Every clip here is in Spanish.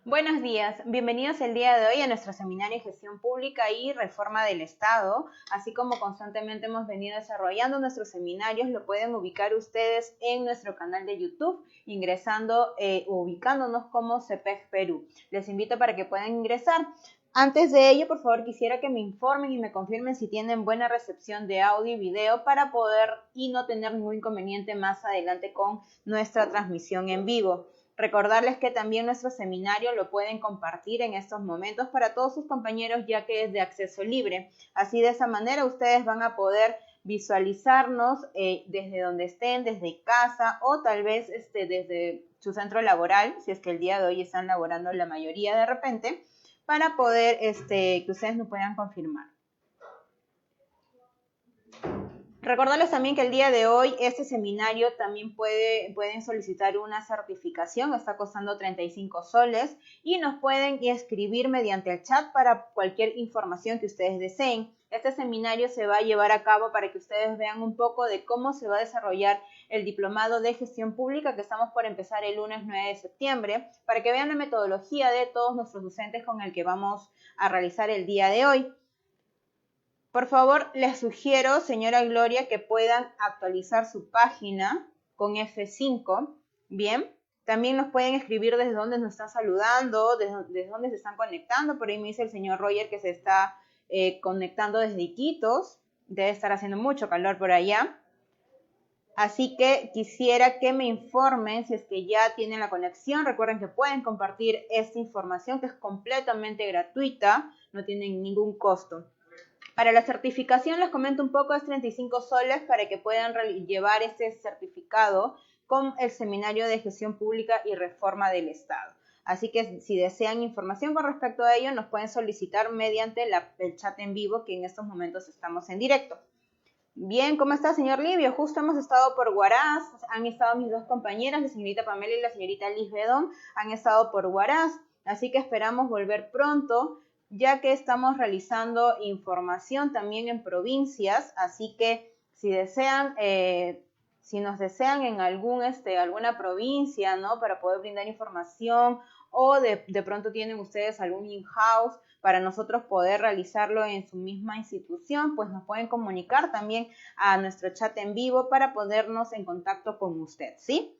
Buenos días, bienvenidos el día de hoy a nuestro seminario de gestión pública y reforma del Estado. Así como constantemente hemos venido desarrollando nuestros seminarios, lo pueden ubicar ustedes en nuestro canal de YouTube, ubicándonos como CPEG Perú. Les invito para que puedan ingresar. Antes de ello, por favor, quisiera que me informen y me confirmen si tienen buena recepción de audio y video para poder y no tener ningún inconveniente más adelante con nuestra transmisión en vivo. Recordarles que también nuestro seminario lo pueden compartir en estos momentos para todos sus compañeros, ya que es de acceso libre. Así, de esa manera ustedes van a poder visualizarnos desde donde estén, desde casa o tal vez desde su centro laboral, si es que el día de hoy están laborando la mayoría de repente, para poder que ustedes nos puedan confirmar. Recordarles también que el día de hoy este seminario también pueden solicitar una certificación, está costando 35 soles y nos pueden escribir mediante el chat para cualquier información que ustedes deseen. Este seminario se va a llevar a cabo para que ustedes vean un poco de cómo se va a desarrollar el diplomado de gestión pública que estamos por empezar el lunes 9 de septiembre, para que vean la metodología de todos nuestros docentes con el que vamos a realizar el día de hoy. Por favor, les sugiero, señora Gloria, que puedan actualizar su página con F5. Bien, también nos pueden escribir desde dónde nos están saludando, desde dónde se están conectando. Por ahí me dice el señor Roger que se está conectando desde Iquitos. Debe estar haciendo mucho calor por allá. Así que quisiera que me informen si es que ya tienen la conexión. Recuerden que pueden compartir esta información que es completamente gratuita, no tiene ningún costo. Para la certificación, les comento un poco, es 35 soles para que puedan llevar este certificado con el Seminario de Gestión Pública y Reforma del Estado. Así que si desean información con respecto a ello, nos pueden solicitar mediante el chat en vivo, que en estos momentos estamos en directo. Bien, ¿cómo está, señor Livio? Justo hemos estado por Huaraz, han estado mis dos compañeras, la señorita Pamela y la señorita Liz Bedón, han estado por Huaraz, así que esperamos volver pronto, ya que estamos realizando información también en provincias, así que si desean, si nos desean en alguna provincia, ¿no? Para poder brindar información, o de pronto tienen ustedes algún in-house para nosotros poder realizarlo en su misma institución, pues nos pueden comunicar también a nuestro chat en vivo para ponernos en contacto con usted, ¿sí?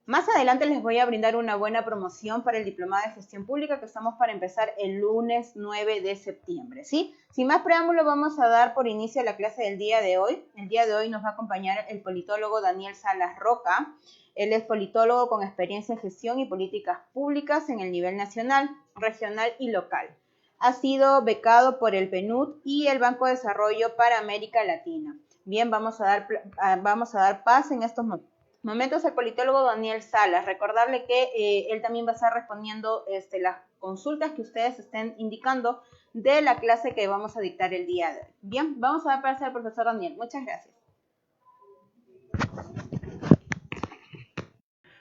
Más adelante les voy a brindar una buena promoción para el Diplomado de Gestión Pública que estamos para empezar el lunes 9 de septiembre, ¿sí? Sin más preámbulo, vamos a dar por inicio la clase del día de hoy. El día de hoy nos va a acompañar el politólogo Daniel Salas Roca. Él es politólogo con experiencia en gestión y políticas públicas en el nivel nacional, regional y local. Ha sido becado por el PNUD y el Banco de Desarrollo para América Latina. Bien, vamos a dar paz en estos momentos al politólogo Daniel Salas. Recordarle que él también va a estar respondiendo las consultas que ustedes estén indicando de la clase que vamos a dictar el día de hoy. Bien, vamos a dar paso al profesor Daniel. Muchas gracias.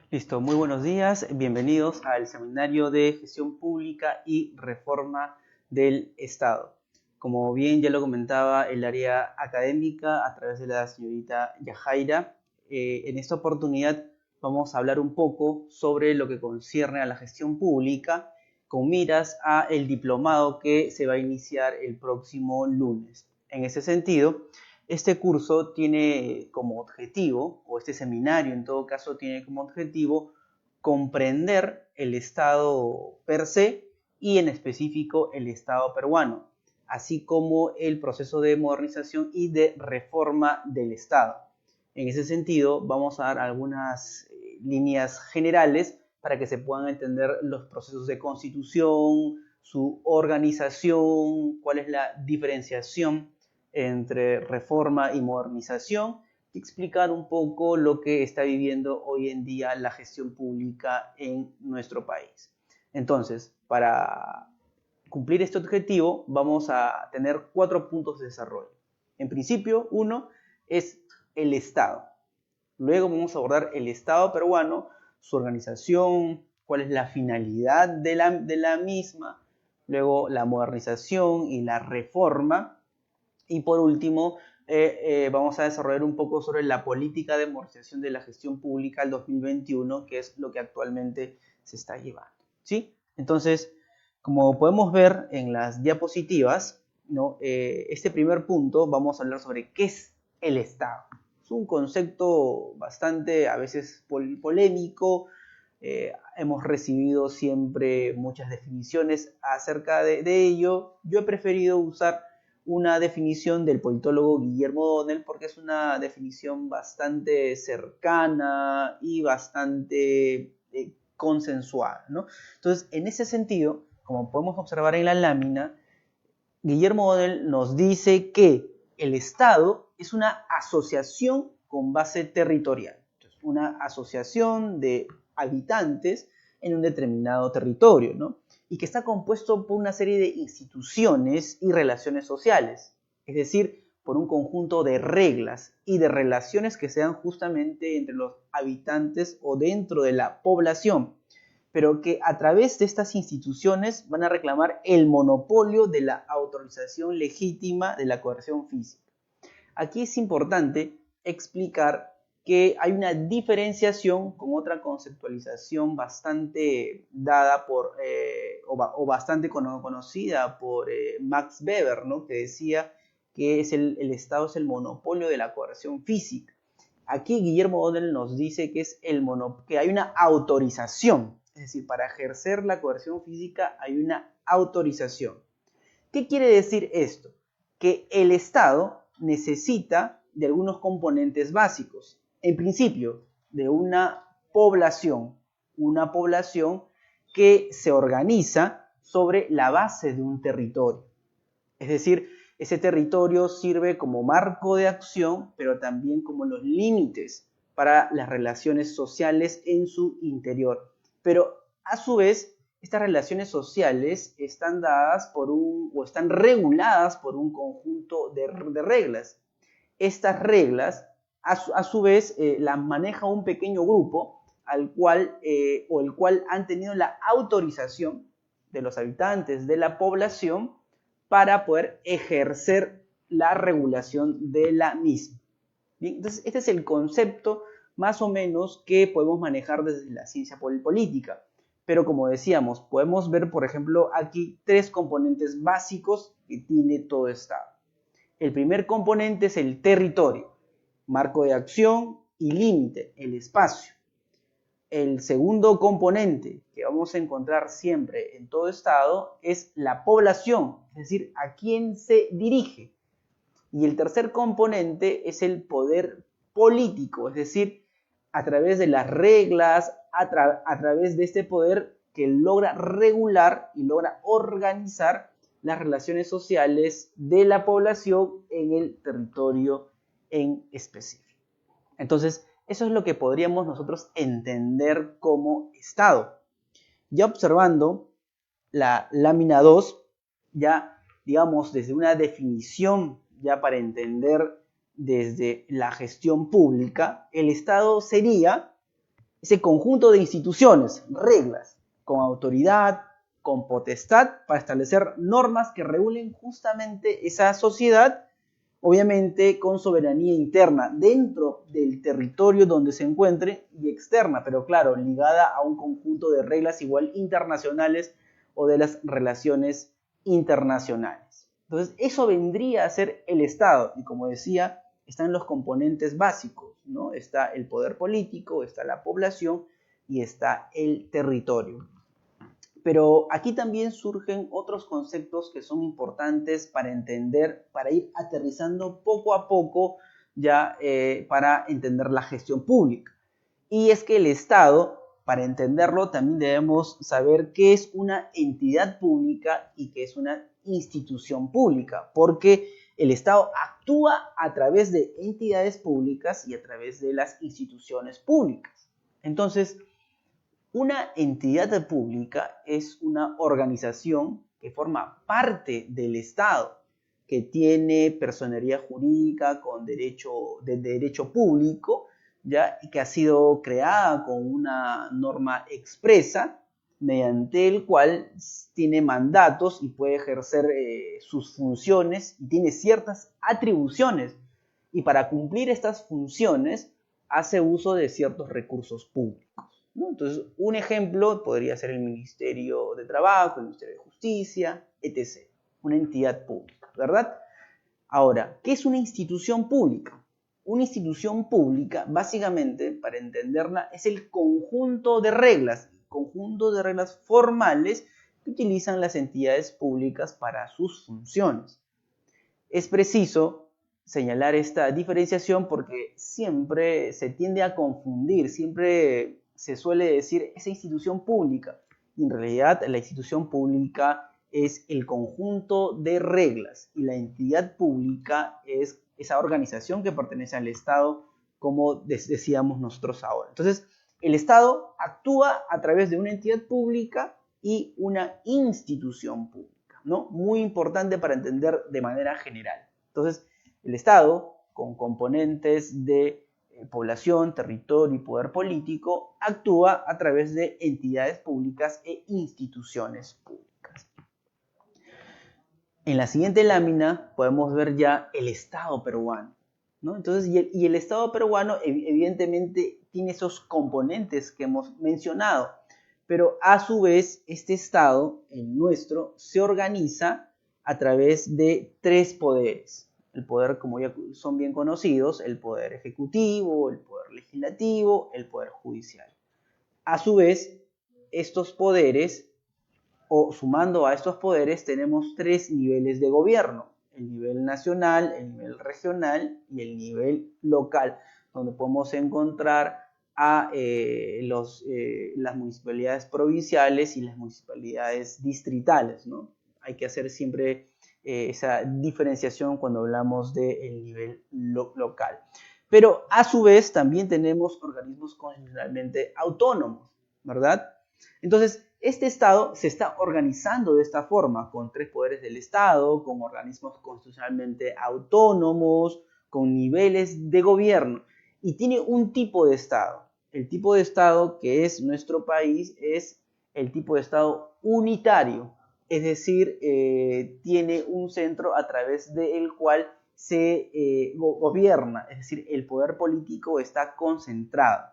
Listo, muy buenos días, bienvenidos al Seminario de Gestión Pública y Reforma del Estado. Como bien ya lo comentaba el área académica a través de la señorita Yajaira, en esta oportunidad vamos a hablar un poco sobre lo que concierne a la gestión pública con miras a el diplomado que se va a iniciar el próximo lunes. En ese sentido, este curso tiene como objetivo, o este seminario en todo caso tiene como objetivo, comprender el Estado per se y en específico el Estado peruano, así como el proceso de modernización y de reforma del Estado. En ese sentido, vamos a dar algunas líneas generales para que se puedan entender los procesos de constitución, su organización, cuál es la diferenciación entre reforma y modernización, y explicar un poco lo que está viviendo hoy en día la gestión pública en nuestro país. Entonces, para cumplir este objetivo, vamos a tener 4 puntos de desarrollo. En principio, uno es el Estado. Luego vamos a abordar el Estado peruano, su organización, cuál es la finalidad de la misma, luego la modernización y la reforma. Y por último, vamos a desarrollar un poco sobre la política de modernización de la gestión pública al 2021, que es lo que actualmente se está llevando, ¿sí? Entonces, como podemos ver en las diapositivas, ¿no? Este primer punto vamos a hablar sobre qué es el Estado. Es un concepto bastante a veces polémico. Hemos recibido siempre muchas definiciones acerca de ello. Yo he preferido usar una definición del politólogo Guillermo O'Donnell porque es una definición bastante cercana y bastante consensuada, ¿no? Entonces, en ese sentido, como podemos observar en la lámina, Guillermo O'Donnell nos dice que el Estado es una asociación con base territorial, una asociación de habitantes en un determinado territorio, ¿no? Y que está compuesto por una serie de instituciones y relaciones sociales, es decir, por un conjunto de reglas y de relaciones que se dan justamente entre los habitantes o dentro de la población, pero que a través de estas instituciones van a reclamar el monopolio de la autorización legítima de la coerción física. Aquí es importante explicar que hay una diferenciación con otra conceptualización bastante dada por, o bastante conocida por Max Weber, ¿no? Que decía que el Estado es el monopolio de la coerción física. Aquí Guillermo O'Donnell nos dice que, que hay una autorización, es decir, para ejercer la coerción física hay una autorización. ¿Qué quiere decir esto? Que el Estado necesita de algunos componentes básicos. En principio, de una población que se organiza sobre la base de un territorio. Es decir, ese territorio sirve como marco de acción, pero también como los límites para las relaciones sociales en su interior. Pero a su vez, estas relaciones sociales están dadas están reguladas por un conjunto de reglas. Estas reglas, a su vez, las maneja un pequeño grupo el cual han tenido la autorización de los habitantes de la población para poder ejercer la regulación de la misma. Bien, entonces, este es el concepto más o menos que podemos manejar desde la ciencia política. Pero como decíamos, podemos ver, por ejemplo, aquí 3 componentes básicos que tiene todo Estado. El primer componente es el territorio, marco de acción y límite, el espacio. El segundo componente que vamos a encontrar siempre en todo Estado es la población, es decir, a quién se dirige. Y el tercer componente es el poder político, es decir, a través de las reglas, a través de este poder que logra regular y logra organizar las relaciones sociales de la población en el territorio en específico. Entonces, eso es lo que podríamos nosotros entender como Estado. Ya observando la lámina 2, ya digamos desde una definición, ya para entender desde la gestión pública, el Estado sería ese conjunto de instituciones, reglas, con autoridad, con potestad para establecer normas que regulen justamente esa sociedad, obviamente con soberanía interna dentro del territorio donde se encuentre y externa, pero claro, ligada a un conjunto de reglas igual internacionales o de las relaciones internacionales. Entonces, eso vendría a ser el Estado y como decía, están los componentes básicos, ¿no? Está el poder político, está la población y está el territorio. Pero aquí también surgen otros conceptos que son importantes para entender, para ir aterrizando poco a poco ya para entender la gestión pública. Y es que el Estado, para entenderlo, también debemos saber qué es una entidad pública y qué es una institución pública, porque el Estado actúa a través de entidades públicas y a través de las instituciones públicas. Entonces, una entidad pública es una organización que forma parte del Estado, que tiene personería jurídica con derecho público, ¿ya? Y que ha sido creada con una norma expresa, mediante el cual tiene mandatos y puede ejercer sus funciones y tiene ciertas atribuciones. Y para cumplir estas funciones hace uso de ciertos recursos públicos. ¿no? Entonces, un ejemplo podría ser el Ministerio de Trabajo, el Ministerio de Justicia, etc. Una entidad pública, ¿verdad? Ahora, ¿qué es una institución pública? Una institución pública, básicamente, para entenderla, es el conjunto de reglas formales que utilizan las entidades públicas para sus funciones. Es preciso señalar esta diferenciación porque siempre se tiende a confundir, siempre se suele decir esa institución pública, y en realidad la institución pública es el conjunto de reglas y la entidad pública es esa organización que pertenece al Estado, como decíamos nosotros ahora. Entonces, el Estado actúa a través de una entidad pública y una institución pública, ¿no? Muy importante para entender de manera general. Entonces, el Estado, con componentes de población, territorio y poder político, actúa a través de entidades públicas e instituciones públicas. En la siguiente lámina podemos ver ya el Estado peruano, ¿no? Entonces, y el Estado peruano evidentemente tiene esos componentes que hemos mencionado, pero a su vez este Estado, el nuestro, se organiza a través de tres poderes. El poder, como ya son bien conocidos, el poder ejecutivo, el poder legislativo, el poder judicial. A su vez, estos poderes, o sumando a estos poderes, tenemos tres niveles de gobierno: el nivel nacional, el nivel regional y el nivel local, donde podemos encontrar a las municipalidades provinciales y las municipalidades distritales, ¿no? Hay que hacer siempre esa diferenciación cuando hablamos del nivel local. Pero a su vez también tenemos organismos constitucionalmente autónomos, ¿verdad? Entonces, este Estado se está organizando de esta forma, con tres poderes del Estado, con organismos constitucionalmente autónomos, con niveles de gobierno, y tiene un tipo de Estado. El tipo de Estado que es nuestro país es el tipo de Estado unitario, es decir, tiene un centro a través del cual se gobierna, es decir, el poder político está concentrado.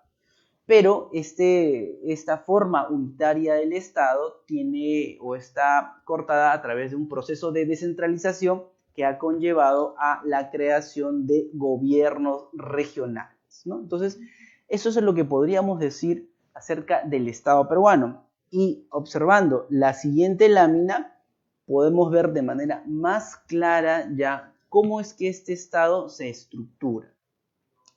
Pero esta forma unitaria del Estado tiene o está cortada a través de un proceso de descentralización que ha conllevado a la creación de gobiernos regionales, ¿no? Entonces, eso es lo que podríamos decir acerca del Estado peruano. Y observando la siguiente lámina, podemos ver de manera más clara ya cómo es que este Estado se estructura,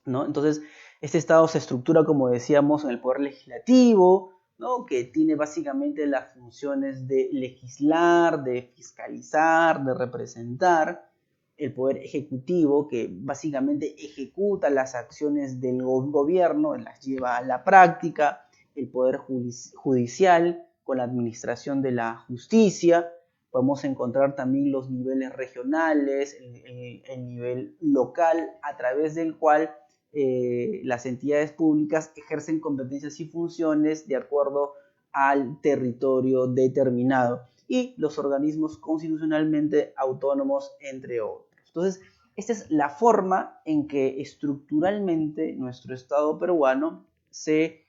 ¿no? Entonces, este Estado se estructura, como decíamos, en el poder legislativo, ¿no? Que tiene básicamente las funciones de legislar, de fiscalizar, de representar. El poder ejecutivo, que básicamente ejecuta las acciones del gobierno, las lleva a la práctica. El poder judicial, con la administración de la justicia. Podemos encontrar también los niveles regionales, el nivel local, a través del cual las entidades públicas ejercen competencias y funciones de acuerdo al territorio determinado, y los organismos constitucionalmente autónomos, entre otros. Entonces, esta es la forma en que estructuralmente nuestro Estado peruano se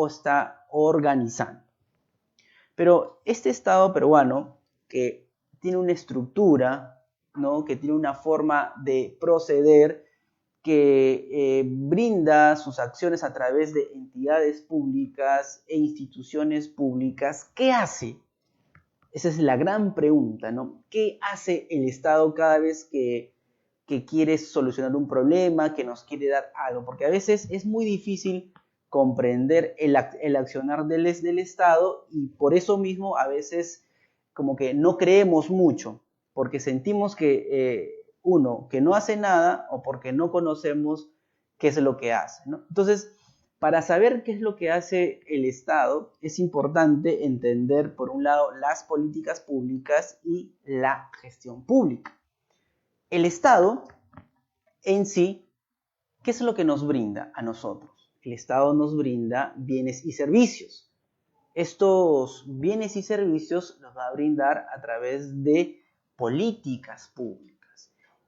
está organizando. Pero este Estado peruano, que tiene una estructura, ¿no? Que tiene una forma de proceder, que brinda sus acciones a través de entidades públicas e instituciones públicas, ¿qué hace? Esa es la gran pregunta, ¿no? ¿Qué hace el Estado cada vez que quiere solucionar un problema, que nos quiere dar algo? Porque a veces es muy difícil comprender el accionar del Estado, y por eso mismo a veces como que no creemos mucho, porque sentimos que que no hace nada, o porque no conocemos qué es lo que hace, ¿no? Entonces, para saber qué es lo que hace el Estado, es importante entender, por un lado, las políticas públicas y la gestión pública. El Estado en sí, ¿qué es lo que nos brinda a nosotros? El Estado nos brinda bienes y servicios. Estos bienes y servicios los va a brindar a través de políticas públicas.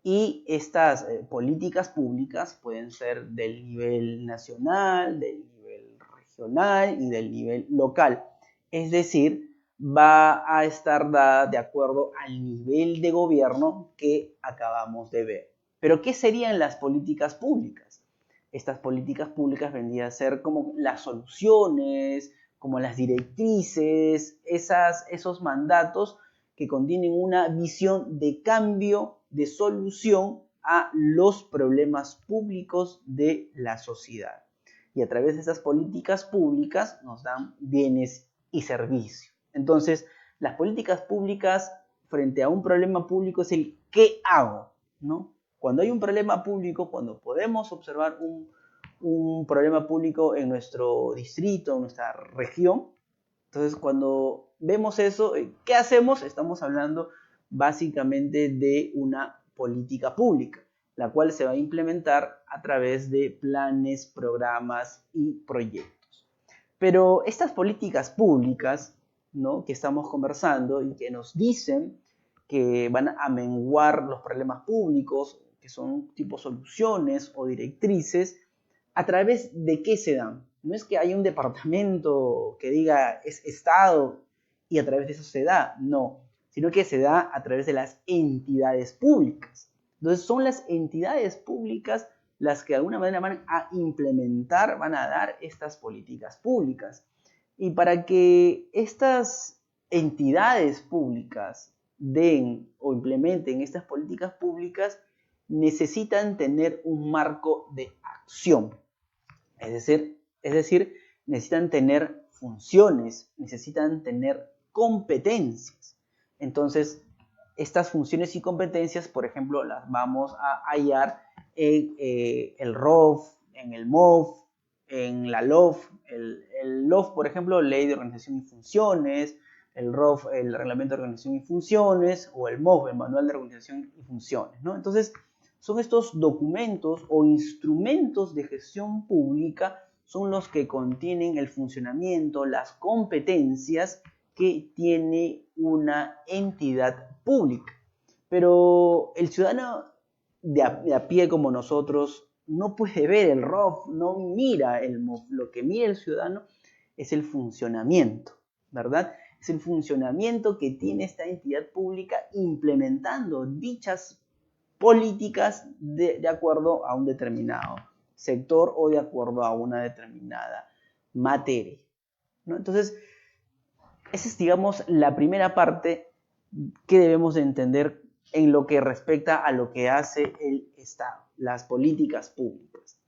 Y estas políticas públicas pueden ser del nivel nacional, del nivel regional y del nivel local. Es decir, va a estar dada de acuerdo al nivel de gobierno que acabamos de ver. Pero, ¿qué serían las políticas públicas? Estas políticas públicas vendrían a ser como las soluciones, como las directrices, esos mandatos que contienen una visión de cambio, de solución a los problemas públicos de la sociedad. Y a través de esas políticas públicas nos dan bienes y servicios. Entonces, las políticas públicas frente a un problema público es el ¿qué hago? ¿No? Cuando hay un problema público, cuando podemos observar un problema público en nuestro distrito, en nuestra región, entonces cuando vemos eso, ¿qué hacemos? Estamos hablando básicamente de una política pública, la cual se va a implementar a través de planes, programas y proyectos. Pero estas políticas públicas, ¿no?, que estamos conversando y que nos dicen que van a menguar los problemas públicos, que son tipo soluciones o directrices, ¿a través de qué se dan? No es que haya un departamento que diga es Estado y a través de eso se da, no, sino que se da a través de las entidades públicas. Entonces son las entidades públicas las que de alguna manera van a implementar, van a dar estas políticas públicas. Y para que estas entidades públicas den o implementen estas políticas públicas, necesitan tener un marco de acción. Es decir, necesitan tener funciones, necesitan tener competencias. Entonces, estas funciones y competencias, por ejemplo, las vamos a hallar en el ROF, en el MOF, en la LOF. El LOF, por ejemplo, Ley de Organización y Funciones, el ROF, el Reglamento de Organización y Funciones, o el MOF, el Manual de Organización y Funciones, ¿no? Entonces, son estos documentos o instrumentos de gestión pública, son los que contienen el funcionamiento, las competencias que tiene una entidad pública. Pero el ciudadano de a pie como nosotros no puede ver el ROF, no mira el MOF. Lo que mira el ciudadano es el funcionamiento, ¿verdad? Es el funcionamiento que tiene esta entidad pública implementando dichas políticas de acuerdo a un determinado sector o de acuerdo a una determinada materia, ¿no? Entonces, esa es, digamos, la primera parte que debemos de entender en lo que respecta a lo que hace el Estado, las políticas públicas.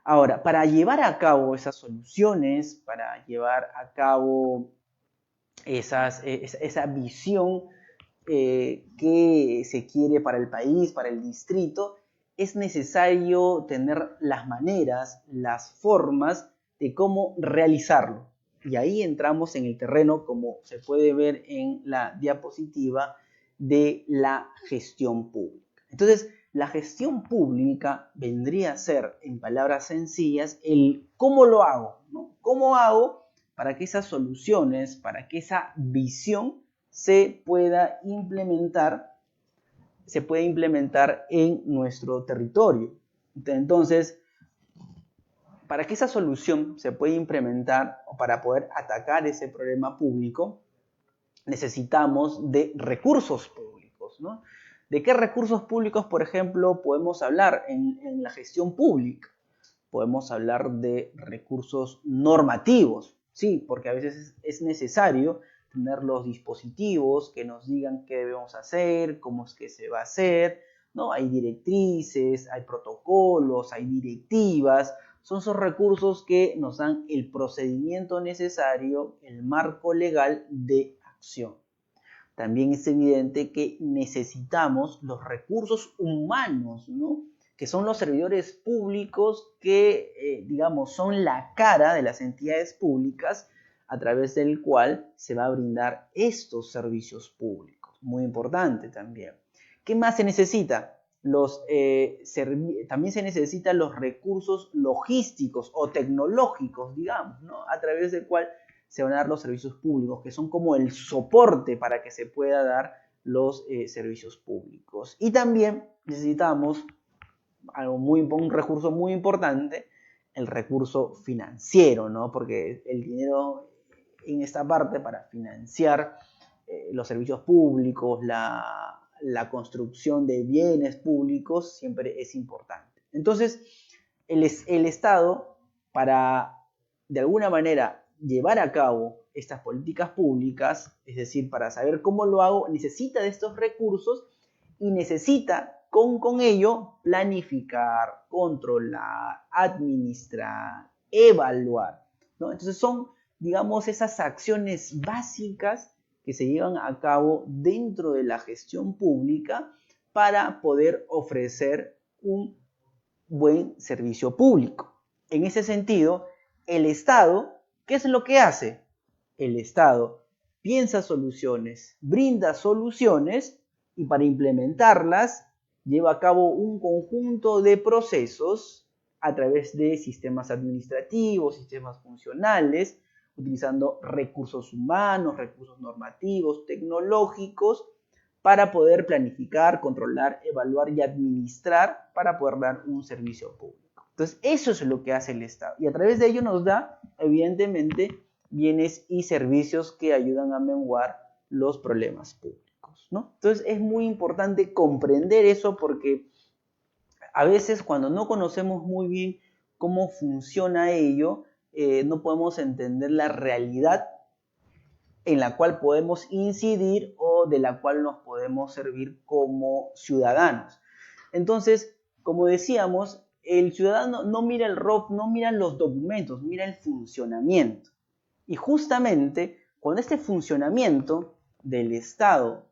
Ahora, para llevar a cabo esas soluciones, para llevar a cabo esa visión que se quiere para el país, para el distrito, es necesario tener las maneras, las formas de cómo realizarlo. Y ahí entramos en el terreno, como se puede ver en la diapositiva, de la gestión pública. Entonces, la gestión pública vendría a ser, en palabras sencillas, el cómo lo hago, ¿no? ¿Cómo hago para que esas soluciones, para que esa visión se pueda implementar en nuestro territorio? Entonces, para que esa solución se pueda implementar o para poder atacar ese problema público, necesitamos de recursos públicos, ¿no? ¿De qué recursos públicos, por ejemplo, podemos hablar en la gestión pública? Podemos hablar de recursos normativos, sí, porque a veces es necesario tener los dispositivos que nos digan qué debemos hacer, cómo es que se va a hacer, ¿no? Hay directrices, hay protocolos, hay directivas. Son esos recursos que nos dan el procedimiento necesario, el marco legal de acción. También es evidente que necesitamos los recursos humanos, ¿no?, que son los servidores públicos que, digamos, son la cara de las entidades públicas a través del cual se va a brindar estos servicios públicos. Muy importante también. ¿Qué más se necesita? También se necesitan los recursos logísticos o tecnológicos, digamos, ¿no?, a través del cual se van a dar los servicios públicos, que son como el soporte para que se pueda dar los servicios públicos. Y también necesitamos un recurso muy importante, el recurso financiero, ¿no? Porque el dinero en esta parte para financiar los servicios públicos, la construcción de bienes públicos siempre es importante. Entonces, el Estado, para de alguna manera llevar a cabo estas políticas públicas, es decir, para saber cómo lo hago, necesita de estos recursos y necesita con ello planificar, controlar, administrar, evaluar, ¿no? Entonces son, digamos, esas acciones básicas que se llevan a cabo dentro de la gestión pública para poder ofrecer un buen servicio público. En ese sentido, el Estado, ¿qué es lo que hace? El Estado piensa soluciones, brinda soluciones y para implementarlas lleva a cabo un conjunto de procesos a través de sistemas administrativos, sistemas funcionales, utilizando recursos humanos, recursos normativos, tecnológicos, para poder planificar, controlar, evaluar y administrar para poder dar un servicio público. Entonces, eso es lo que hace el Estado. Y a través de ello nos da, evidentemente, bienes y servicios que ayudan a menguar los problemas públicos, ¿no? Entonces, es muy importante comprender eso porque a veces cuando no conocemos muy bien cómo funciona ello, no podemos entender la realidad en la cual podemos incidir o de la cual nos podemos servir como ciudadanos. Entonces, como decíamos, el ciudadano no mira el ROP, no mira los documentos, mira el funcionamiento. Y justamente cuando este funcionamiento del Estado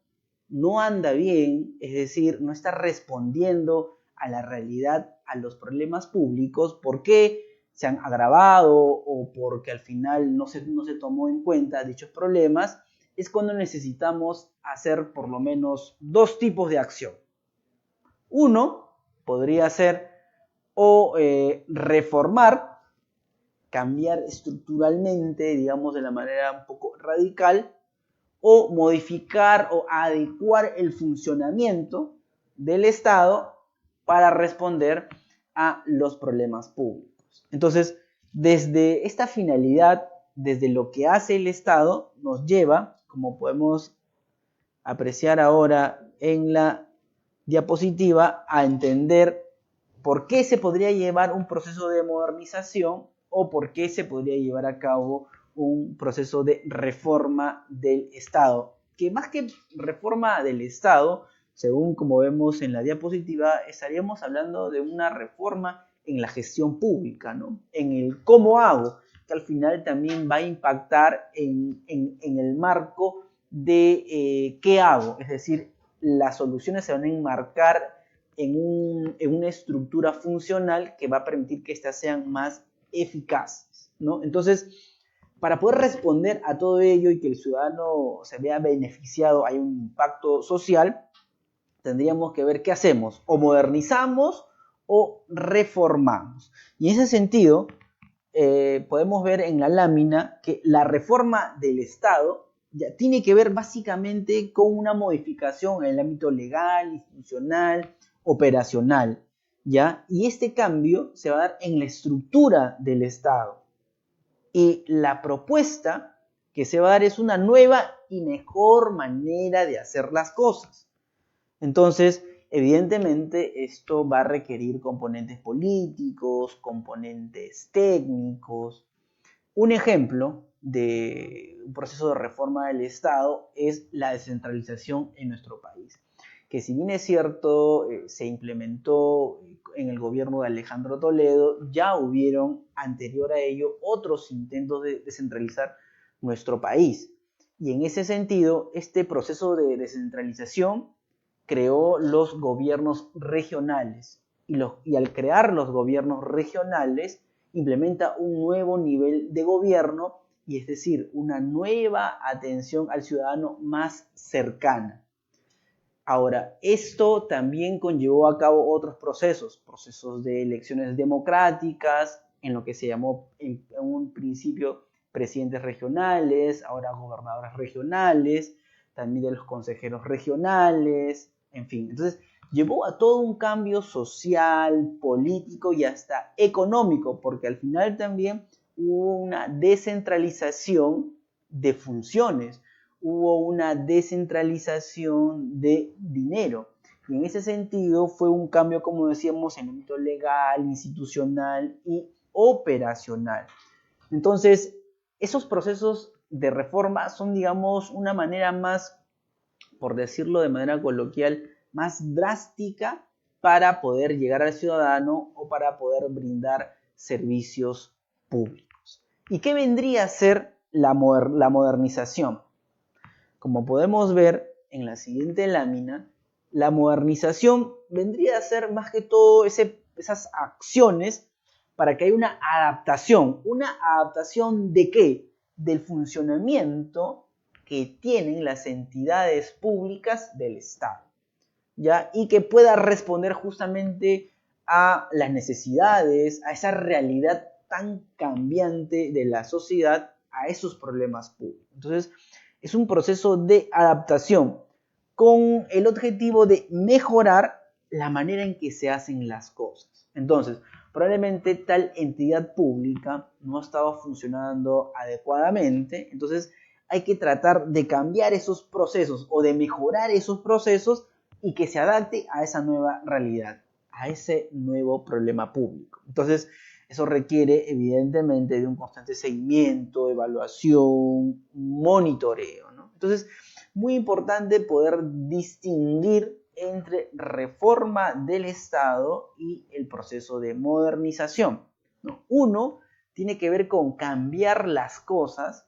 no anda bien, es decir, no está respondiendo a la realidad, a los problemas públicos, ¿por qué se han agravado o porque al final no se tomó en cuenta dichos problemas? Es cuando necesitamos hacer por lo menos dos tipos de acción. Uno podría ser reformar, cambiar estructuralmente, digamos de la manera un poco radical, o modificar o adecuar el funcionamiento del Estado para responder a los problemas públicos. Entonces, desde esta finalidad, desde lo que hace el Estado, nos lleva, como podemos apreciar ahora en la diapositiva, a entender por qué se podría llevar un proceso de modernización o por qué se podría llevar a cabo un proceso de reforma del Estado. Que más que reforma del Estado, según como vemos en la diapositiva, estaríamos hablando de una reforma en la gestión pública, ¿no? En el cómo hago, que al final también va a impactar en el marco de qué hago, es decir, las soluciones se van a enmarcar en una estructura funcional que va a permitir que éstas sean más eficaces, ¿no? Entonces, para poder responder a todo ello y que el ciudadano se vea beneficiado, hay un impacto social, tendríamos que ver qué hacemos, o modernizamos o reformamos. Y en ese sentido, podemos ver en la lámina que la reforma del Estado ya tiene que ver básicamente con una modificación en el ámbito legal, institucional, operacional, ¿ya? Y este cambio se va a dar en la estructura del Estado. Y la propuesta que se va a dar es una nueva y mejor manera de hacer las cosas. Entonces, evidentemente, esto va a requerir componentes políticos, componentes técnicos. Un ejemplo de un proceso de reforma del Estado es la descentralización en nuestro país, que si bien es cierto, se implementó en el gobierno de Alejandro Toledo, ya hubieron anterior a ello otros intentos de descentralizar nuestro país. Y en ese sentido, este proceso de descentralización creó los gobiernos regionales y al crear los gobiernos regionales implementa un nuevo nivel de gobierno y es decir, una nueva atención al ciudadano más cercana. Ahora, esto también conllevó a cabo otros procesos de elecciones democráticas, en lo que se llamó en un principio presidentes regionales, ahora gobernadores regionales, también de los consejeros regionales, en fin. Entonces, llevó a todo un cambio social, político y hasta económico, porque al final también hubo una descentralización de funciones, hubo una descentralización de dinero. Y en ese sentido fue un cambio, como decíamos, en el ámbito legal, institucional y operacional. Entonces, esos procesos de reforma son, digamos, una manera más, por decirlo de manera coloquial, más drástica para poder llegar al ciudadano o para poder brindar servicios públicos. ¿Y qué vendría a ser la modernización? Como podemos ver en la siguiente lámina, la modernización vendría a ser más que todo esas acciones para que haya una adaptación. ¿Una adaptación de qué? Del funcionamiento que tienen las entidades públicas del Estado, ¿ya? Y que pueda responder justamente a las necesidades, a esa realidad tan cambiante de la sociedad, a esos problemas públicos. Entonces, es un proceso de adaptación con el objetivo de mejorar la manera en que se hacen las cosas. Entonces, probablemente tal entidad pública no estaba funcionando adecuadamente, entonces hay que tratar de cambiar esos procesos o de mejorar esos procesos y que se adapte a esa nueva realidad, a ese nuevo problema público. Entonces, eso requiere evidentemente de un constante seguimiento, evaluación, monitoreo, ¿no? Entonces, muy importante poder distinguir entre reforma del Estado y el proceso de modernización, ¿no? Uno tiene que ver con cambiar las cosas,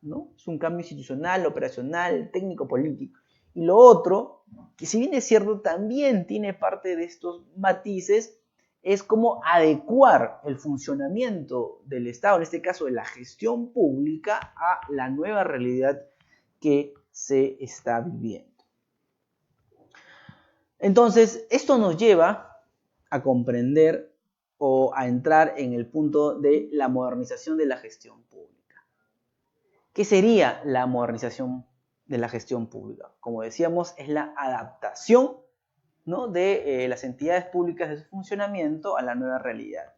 ¿no? Es un cambio institucional, operacional, técnico, político. Y lo otro, que si bien es cierto, también tiene parte de estos matices, es cómo adecuar el funcionamiento del Estado, en este caso de la gestión pública, a la nueva realidad que se está viviendo. Entonces, esto nos lleva a comprender o a entrar en el punto de la modernización de la gestión pública. ¿Qué sería la modernización de la gestión pública? Como decíamos, es la adaptación, ¿no?, de las entidades públicas de su funcionamiento a la nueva realidad.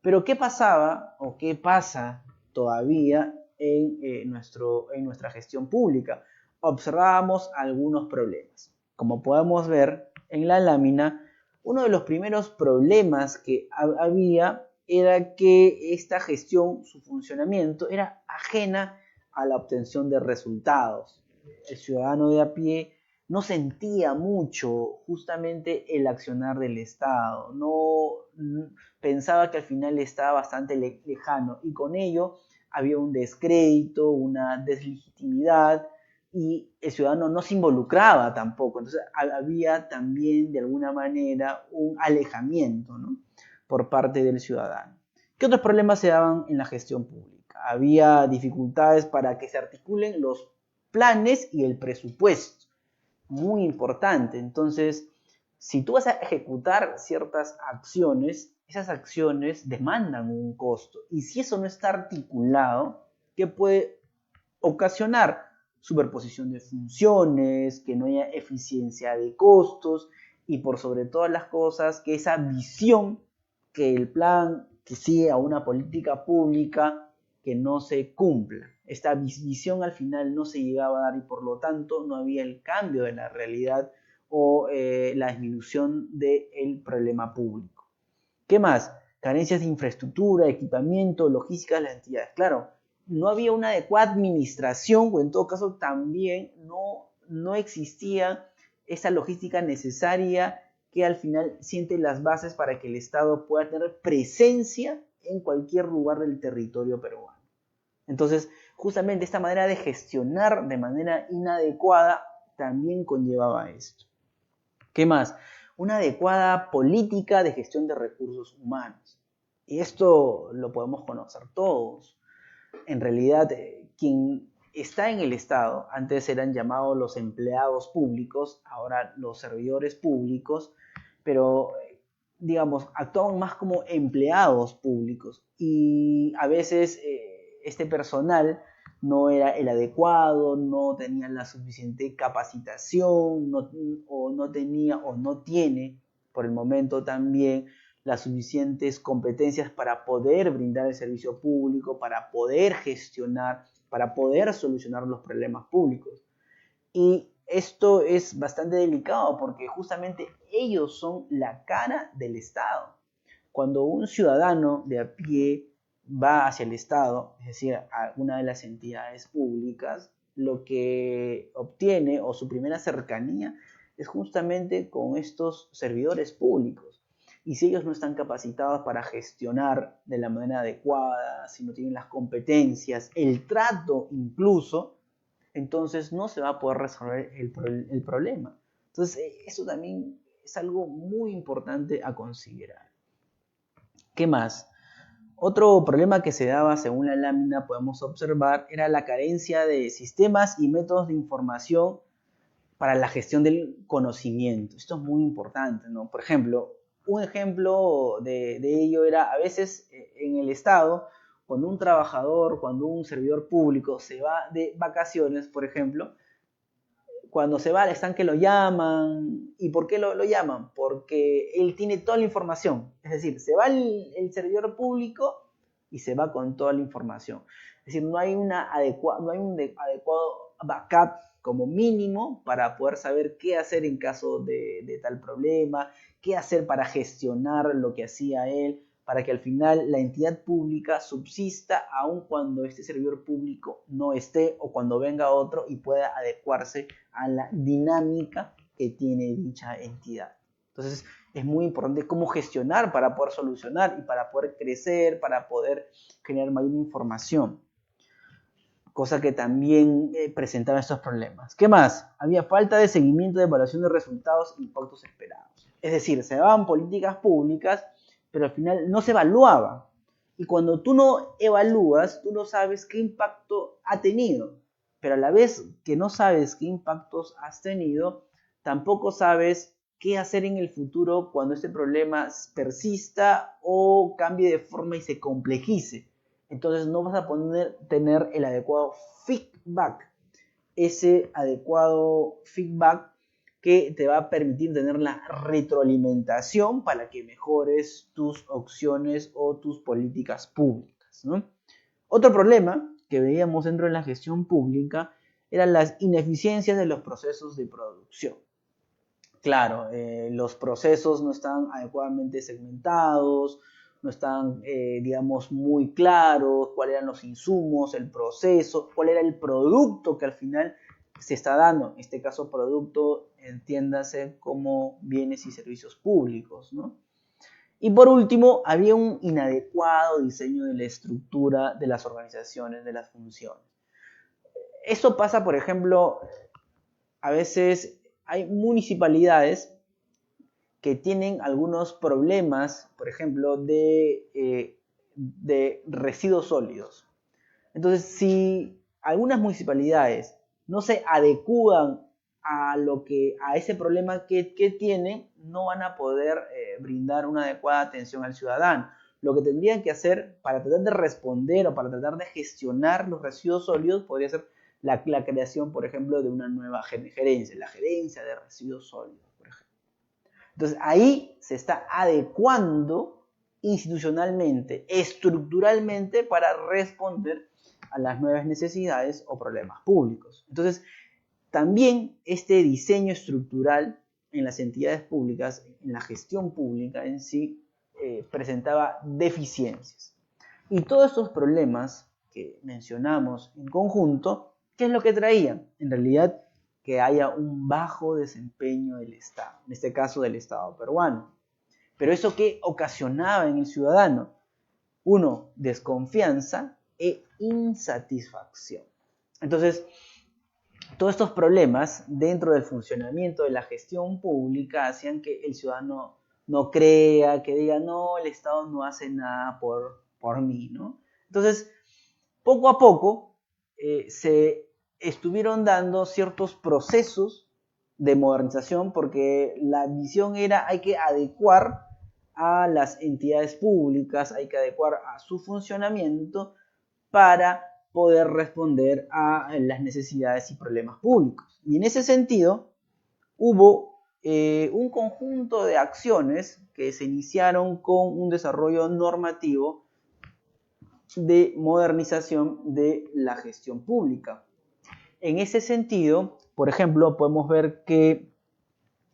Pero ¿qué pasaba o qué pasa todavía en nuestra gestión pública? Observábamos algunos problemas. Como podemos ver en la lámina, uno de los primeros problemas que había era que esta gestión, su funcionamiento, era ajena a la obtención de resultados. El ciudadano de a pie no sentía mucho justamente el accionar del Estado, no pensaba que al final estaba bastante lejano y con ello había un descrédito, una deslegitimidad y el ciudadano no se involucraba tampoco, entonces había también de alguna manera un alejamiento, ¿no?, por parte del ciudadano. ¿Qué otros problemas se daban en la gestión pública? Había dificultades para que se articulen los planes y el presupuesto. Muy importante. Entonces, si tú vas a ejecutar ciertas acciones, esas acciones demandan un costo. Y si eso no está articulado, ¿qué puede ocasionar? Superposición de funciones, que no haya eficiencia de costos y por sobre todas las cosas, que esa visión, que el plan que sigue a una política pública que no se cumpla. Esta visión al final no se llegaba a dar y por lo tanto no había el cambio de la realidad o la disminución del problema público. ¿Qué más? Carencias de infraestructura, equipamiento, logística de las entidades. Claro, no había una adecuada administración o en todo caso también no existía esa logística necesaria que al final siente las bases para que el Estado pueda tener presencia en cualquier lugar del territorio peruano. Entonces, justamente esta manera de gestionar de manera inadecuada también conllevaba esto. ¿Qué más? Una adecuada política de gestión de recursos humanos. Y esto lo podemos conocer todos. En realidad, quien está en el Estado, antes eran llamados los empleados públicos, ahora los servidores públicos, pero digamos, actuaban más como empleados públicos y a veces este personal no era el adecuado, no tenía la suficiente capacitación, no tenía o no tiene por el momento también las suficientes competencias para poder brindar el servicio público, para poder gestionar, para poder solucionar los problemas públicos. Y esto es bastante delicado porque justamente ellos son la cara del Estado. Cuando un ciudadano de a pie va hacia el Estado, es decir, a alguna de las entidades públicas, lo que obtiene o su primera cercanía es justamente con estos servidores públicos. Y si ellos no están capacitados para gestionar de la manera adecuada, si no tienen las competencias, el trato incluso, entonces no se va a poder resolver el problema. Entonces eso también es algo muy importante a considerar. ¿Qué más? Otro problema que se daba, según la lámina, podemos observar, era la carencia de sistemas y métodos de información para la gestión del conocimiento. Esto es muy importante, ¿no? Por ejemplo, un ejemplo de ello era a veces en el Estado, cuando un trabajador, cuando un servidor público se va de vacaciones, por ejemplo, cuando se va al estanque lo llaman. ¿Y por qué lo llaman? Porque él tiene toda la información. Es decir, se va el servidor público y se va con toda la información. Es decir, no hay un adecuado backup como mínimo para poder saber qué hacer en caso de tal problema, qué hacer para gestionar lo que hacía él, para que al final la entidad pública subsista aun cuando este servidor público no esté o cuando venga otro y pueda adecuarse a la dinámica que tiene dicha entidad. Entonces es muy importante cómo gestionar para poder solucionar y para poder crecer, para poder generar mayor información. Cosa que también presentaba estos problemas. ¿Qué más? Había falta de seguimiento de evaluación de resultados e impactos esperados. Es decir, se daban políticas públicas, pero al final no se evaluaba. Y cuando tú no evalúas, tú no sabes qué impacto ha tenido. Pero a la vez que no sabes qué impactos has tenido, tampoco sabes qué hacer en el futuro cuando este problema persista o cambie de forma y se complejice. Entonces no vas a tener el adecuado feedback. Ese adecuado feedback que te va a permitir tener la retroalimentación para que mejores tus opciones o tus políticas públicas, ¿no? Otro problema que veíamos dentro de la gestión pública eran las ineficiencias de los procesos de producción. Claro, los procesos no están adecuadamente segmentados, no están, digamos, muy claros cuáles eran los insumos, el proceso, cuál era el producto que al final se está dando. En este caso, producto, entiéndase como bienes y servicios públicos, ¿no? Y por último, había un inadecuado diseño de la estructura de las organizaciones, de las funciones. Eso pasa, por ejemplo, a veces hay municipalidades que tienen algunos problemas, por ejemplo, de residuos sólidos. Entonces, si algunas municipalidades no se adecúan a ese problema que tienen, no van a poder brindar una adecuada atención al ciudadano. Lo que tendrían que hacer para tratar de responder o para tratar de gestionar los residuos sólidos podría ser la creación, por ejemplo, de una nueva gerencia, la gerencia de residuos sólidos, por ejemplo. Entonces ahí se está adecuando institucionalmente, estructuralmente para responder a las nuevas necesidades o problemas públicos. Entonces también este diseño estructural en las entidades públicas, en la gestión pública en sí, presentaba deficiencias. Y todos estos problemas que mencionamos en conjunto, ¿qué es lo que traían? En realidad, que haya un bajo desempeño del Estado, en este caso del Estado peruano. Pero ¿eso qué ocasionaba en el ciudadano? Uno, desconfianza e insatisfacción. Entonces, todos estos problemas dentro del funcionamiento de la gestión pública hacían que el ciudadano no crea, que diga, no, el Estado no hace nada por mí, ¿no? Entonces, poco a poco se estuvieron dando ciertos procesos de modernización porque la visión era hay que adecuar a las entidades públicas, hay que adecuar a su funcionamiento para poder responder a las necesidades y problemas públicos. Y en ese sentido, hubo un conjunto de acciones que se iniciaron con un desarrollo normativo de modernización de la gestión pública. En ese sentido, por ejemplo, podemos ver que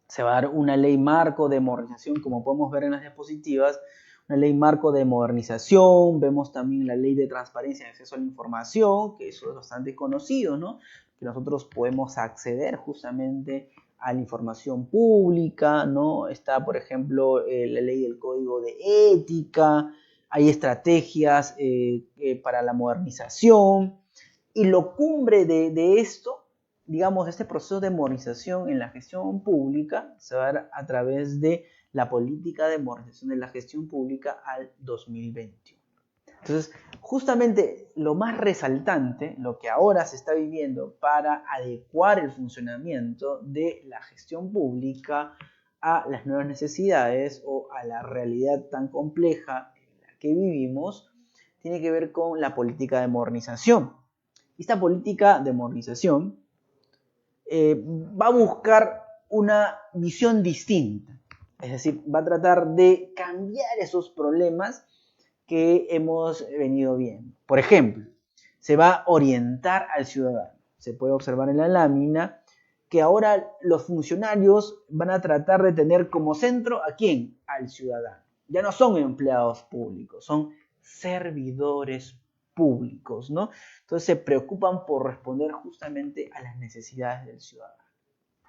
se va a dar una ley marco de modernización, como podemos ver en las diapositivas, una ley marco de modernización, vemos también la ley de transparencia y acceso a la información, que eso es bastante conocido, ¿no? Que nosotros podemos acceder justamente a la información pública, ¿no? Está, por ejemplo, la ley del código de ética, hay estrategias para la modernización, y lo cumbre de esto, digamos, este proceso de modernización en la gestión pública se va a dar a través de la política de modernización de la gestión pública al 2021. Entonces, justamente lo más resaltante, lo que ahora se está viviendo para adecuar el funcionamiento de la gestión pública a las nuevas necesidades o a la realidad tan compleja en la que vivimos, tiene que ver con la política de modernización. Esta política de modernización va a buscar una visión distinta, es decir, va a tratar de cambiar esos problemas que hemos venido viendo. Por ejemplo, se va a orientar al ciudadano. Se puede observar en la lámina que ahora los funcionarios van a tratar de tener como centro ¿a quién? Al ciudadano. Ya no son empleados públicos, son servidores públicos, ¿no? Entonces se preocupan por responder justamente a las necesidades del ciudadano.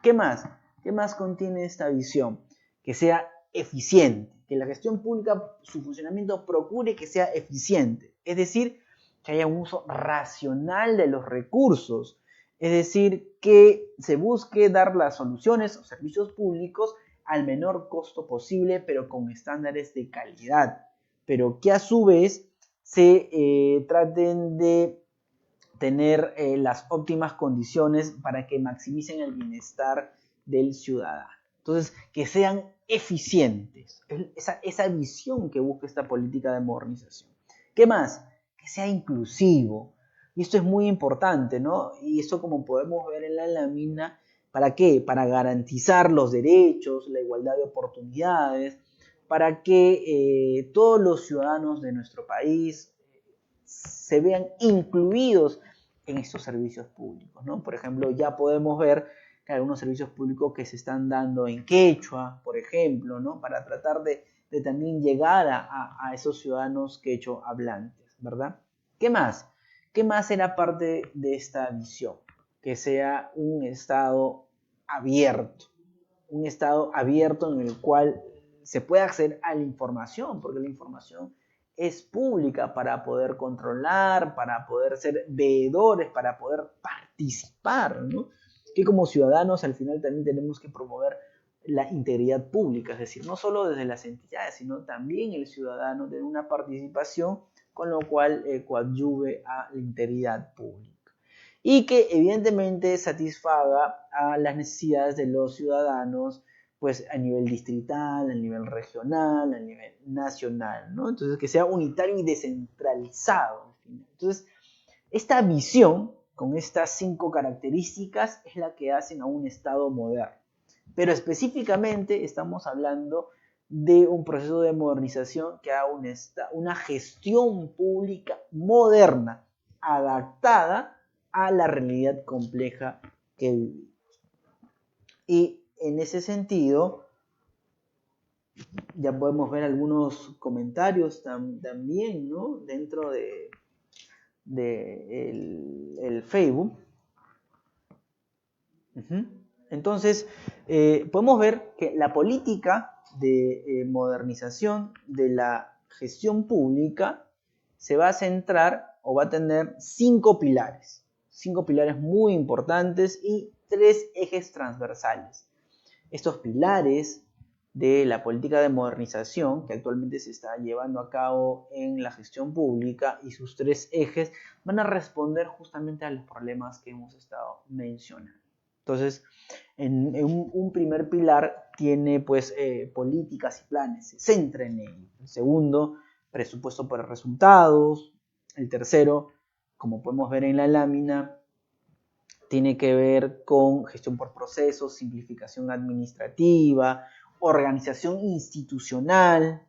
¿Qué más? ¿Qué más contiene esta visión? Que sea eficiente, que la gestión pública, su funcionamiento procure que sea eficiente, es decir, que haya un uso racional de los recursos, es decir, que se busque dar las soluciones o servicios públicos al menor costo posible, pero con estándares de calidad, pero que a su vez se traten de tener las óptimas condiciones para que maximicen el bienestar del ciudadano. Entonces, que sean eficientes, esa visión que busca esta política de modernización. ¿Qué más? Que sea inclusivo. Y esto es muy importante, ¿no? Y eso, como podemos ver en la lámina, ¿para qué? Para garantizar los derechos, la igualdad de oportunidades, para que todos los ciudadanos de nuestro país se vean incluidos en estos servicios públicos, ¿no? Por ejemplo, ya podemos ver que hay algunos servicios públicos que se están dando en quechua, por ejemplo, ¿no? Para tratar de también llegar a esos ciudadanos quechua hablantes, ¿verdad? ¿Qué más? ¿Qué más era parte de esta visión? Que sea un Estado abierto en el cual se pueda acceder a la información, porque la información es pública para poder controlar, para poder ser veedores, para poder participar, ¿no? Que como ciudadanos al final también tenemos que promover la integridad pública, es decir, no solo desde las entidades, sino también el ciudadano tiene una participación, con lo cual coadyuve a la integridad pública. Y que evidentemente satisfaga a las necesidades de los ciudadanos, pues a nivel distrital, a nivel regional, a nivel nacional, ¿no? Entonces, que sea unitario y descentralizado. Entonces, esta visión, con estas 5 características, es la que hacen a un Estado moderno. Pero específicamente estamos hablando de un proceso de modernización que haga una gestión pública moderna, adaptada a la realidad compleja que vivimos. Y en ese sentido, ya podemos ver algunos comentarios también, ¿no? Dentro de el Facebook. Entonces, podemos ver que la política de modernización de la gestión pública se va a centrar o va a tener 5 pilares. 5 pilares muy importantes y 3 ejes transversales. Estos pilares de la política de modernización que actualmente se está llevando a cabo en la gestión pública y sus 3 ejes van a responder justamente a los problemas que hemos estado mencionando. Entonces, en un primer pilar tiene pues políticas y planes, se centra en ello. El segundo, presupuesto para resultados. El tercero, como podemos ver en la lámina, tiene que ver con gestión por procesos, simplificación administrativa, organización institucional.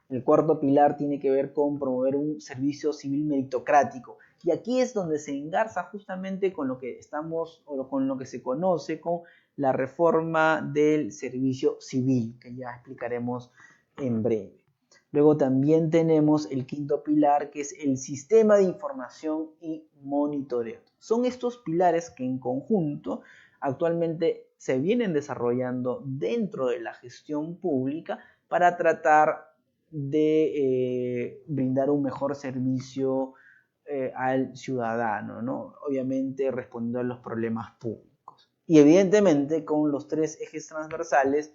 El cuarto pilar tiene que ver con promover un servicio civil meritocrático. Y aquí es donde se engarza justamente con lo que estamos, o con lo que se conoce con la reforma del servicio civil, que ya explicaremos en breve. Luego también tenemos el quinto pilar, que es el sistema de información y monitoreo. Son estos pilares que en conjunto actualmente se vienen desarrollando dentro de la gestión pública para tratar de brindar un mejor servicio al ciudadano, ¿no? Obviamente respondiendo a los problemas públicos. Y evidentemente con los tres ejes transversales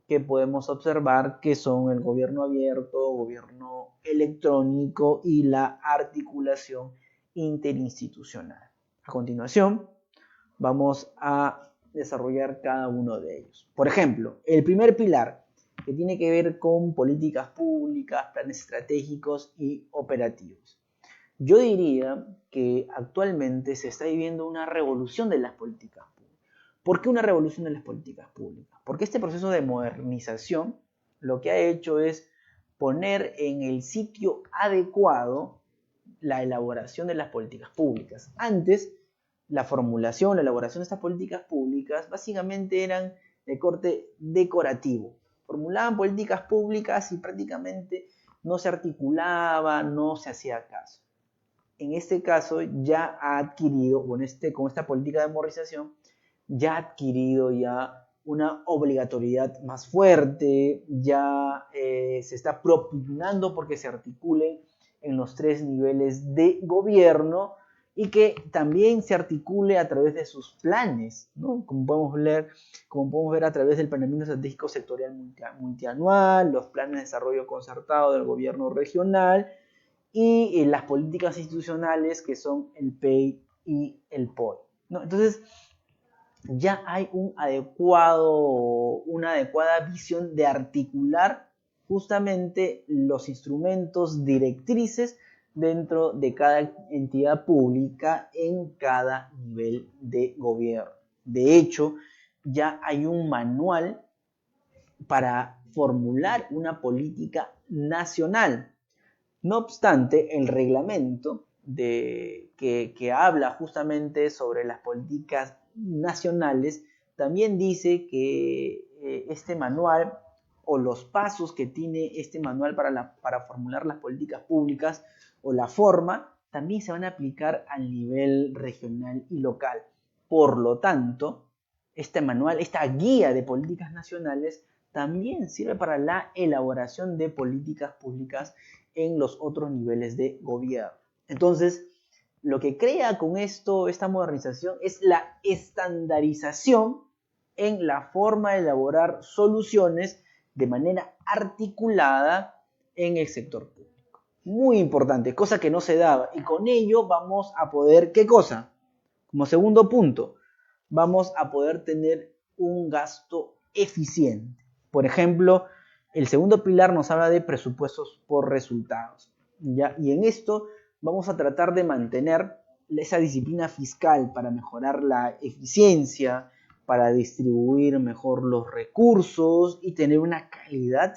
que podemos observar, que son el gobierno abierto, gobierno electrónico y la articulación interinstitucional. A continuación, vamos a desarrollar cada uno de ellos. Por ejemplo, el primer pilar, que tiene que ver con políticas públicas, planes estratégicos y operativos. Yo diría que actualmente se está viviendo una revolución de las políticas públicas. ¿Por qué una revolución de las políticas públicas? Porque este proceso de modernización lo que ha hecho es poner en el sitio adecuado la elaboración de las políticas públicas. Antes, la formulación, la elaboración de estas políticas públicas básicamente eran de corte decorativo. Formulaban políticas públicas y prácticamente no se articulaba, no se hacía caso. En este caso ya ha adquirido, con esta política de modernización, ya ha adquirido ya una obligatoriedad más fuerte, ya se está propugnando porque se articulen en los tres niveles de gobierno y que también se articule a través de sus planes, ¿no? Como podemos ver a través del planeamiento estratégico sectorial multianual, los planes de desarrollo concertado del gobierno regional y las políticas institucionales que son el PEI y el POI, ¿no? Entonces, ya hay una adecuada visión de articular justamente los instrumentos directrices dentro de cada entidad pública en cada nivel de gobierno. De hecho, ya hay un manual para formular una política nacional. No obstante, el reglamento que habla justamente sobre las políticas nacionales también dice que este manual o los pasos que tiene este manual para formular las políticas públicas o la forma también se van a aplicar al nivel regional y local. Por lo tanto, este manual, esta guía de políticas nacionales también sirve para la elaboración de políticas públicas en los otros niveles de gobierno. Entonces, lo que crea con esta modernización es la estandarización en la forma de elaborar soluciones de manera articulada en el sector público. Muy importante, cosa que no se daba. Y con ello vamos a poder, ¿qué cosa? Como segundo punto, vamos a poder tener un gasto eficiente. Por ejemplo, el segundo pilar nos habla de presupuestos por resultados, ¿ya? Y en esto vamos a tratar de mantener esa disciplina fiscal para mejorar la eficiencia, para distribuir mejor los recursos y tener una calidad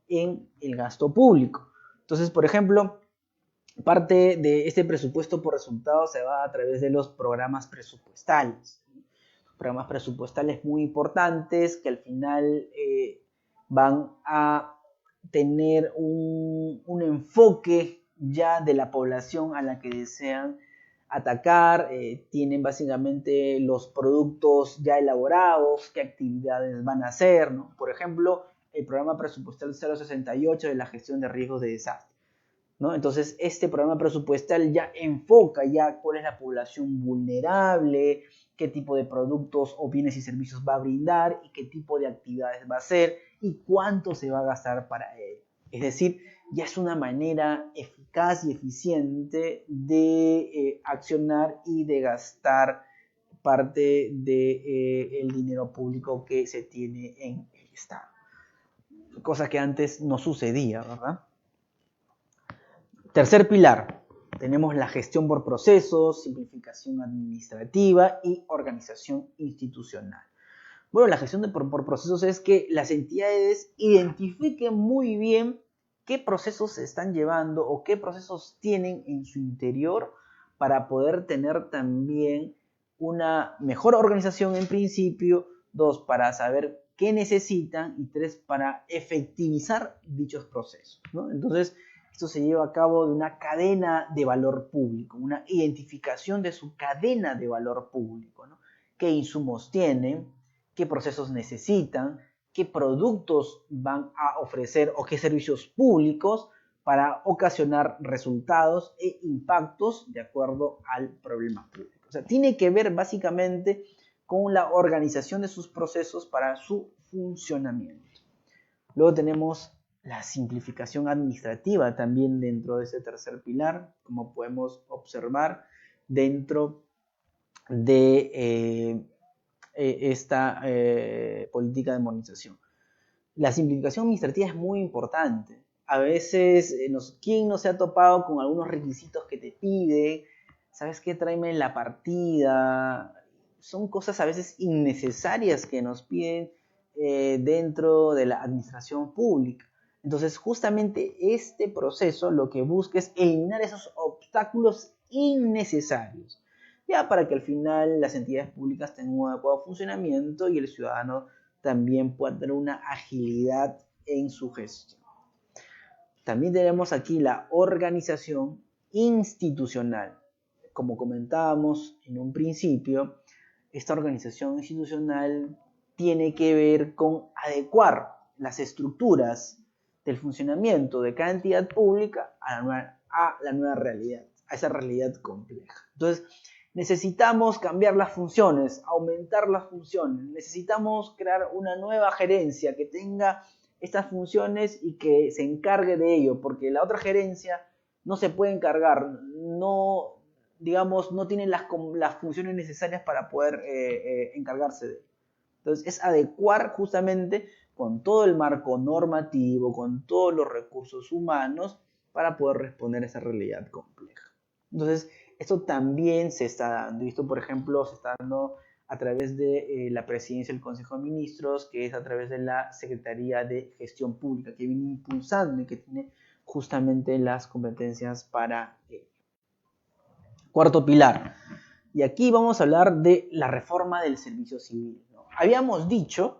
en el gasto público. Entonces, por ejemplo, parte de este presupuesto por resultados se va a través de los programas presupuestales. Programas presupuestales muy importantes que al final van a tener un enfoque ya de la población a la que desean atacar, tienen básicamente los productos ya elaborados, qué actividades van a hacer, ¿no? Por ejemplo, el programa presupuestal 068 de la gestión de riesgos de desastre, ¿no? Entonces, este programa presupuestal ya enfoca ya cuál es la población vulnerable, qué tipo de productos o bienes y servicios va a brindar y qué tipo de actividades va a hacer y cuánto se va a gastar para ello. Es decir, ya es una manera eficaz y eficiente de accionar y de gastar parte del dinero público que se tiene en el Estado. Cosa que antes no sucedía, ¿verdad? Tercer pilar tenemos la gestión por procesos, simplificación administrativa y organización institucional. Bueno, la gestión por procesos es que las entidades identifiquen muy bien qué procesos se están llevando o qué procesos tienen en su interior para poder tener también una mejor organización en principio, 2, para saber qué necesitan y 3, para efectivizar dichos procesos, ¿no? Entonces, esto se lleva a cabo de una cadena de valor público, una identificación de su cadena de valor público, ¿no? ¿Qué insumos tienen? ¿Qué procesos necesitan? ¿Qué productos van a ofrecer o qué servicios públicos para ocasionar resultados e impactos de acuerdo al problema público? O sea, tiene que ver básicamente con la organización de sus procesos para su funcionamiento. Luego tenemos la simplificación administrativa también dentro de ese tercer pilar, como podemos observar dentro de esta política de modernización. La simplificación administrativa es muy importante. A veces, ¿quién no se ha topado con algunos requisitos que te pide? ¿Sabes qué? Tráeme la partida. Son cosas a veces innecesarias que nos piden dentro de la administración pública. Entonces, justamente este proceso lo que busca es eliminar esos obstáculos innecesarios, ya para que al final las entidades públicas tengan un adecuado funcionamiento y el ciudadano también pueda tener una agilidad en su gestión. También tenemos aquí la organización institucional. Como comentábamos en un principio, esta organización institucional tiene que ver con adecuar las estructuras del funcionamiento de cada entidad pública a la nueva realidad, a esa realidad compleja. Entonces, necesitamos cambiar las funciones, aumentar las funciones, necesitamos crear una nueva gerencia que tenga estas funciones y que se encargue de ello, porque la otra gerencia no se puede encargar, no tiene las funciones necesarias para poder encargarse de ello. Entonces, es adecuar justamente con todo el marco normativo, con todos los recursos humanos, para poder responder a esa realidad compleja. Entonces, esto también se está dando, y esto, por ejemplo, se está dando a través de la presidencia del Consejo de Ministros, que es a través de la Secretaría de Gestión Pública, que viene impulsando y que tiene justamente las competencias para ello. Cuarto pilar, y aquí vamos a hablar de la reforma del servicio civil, ¿no? Habíamos dicho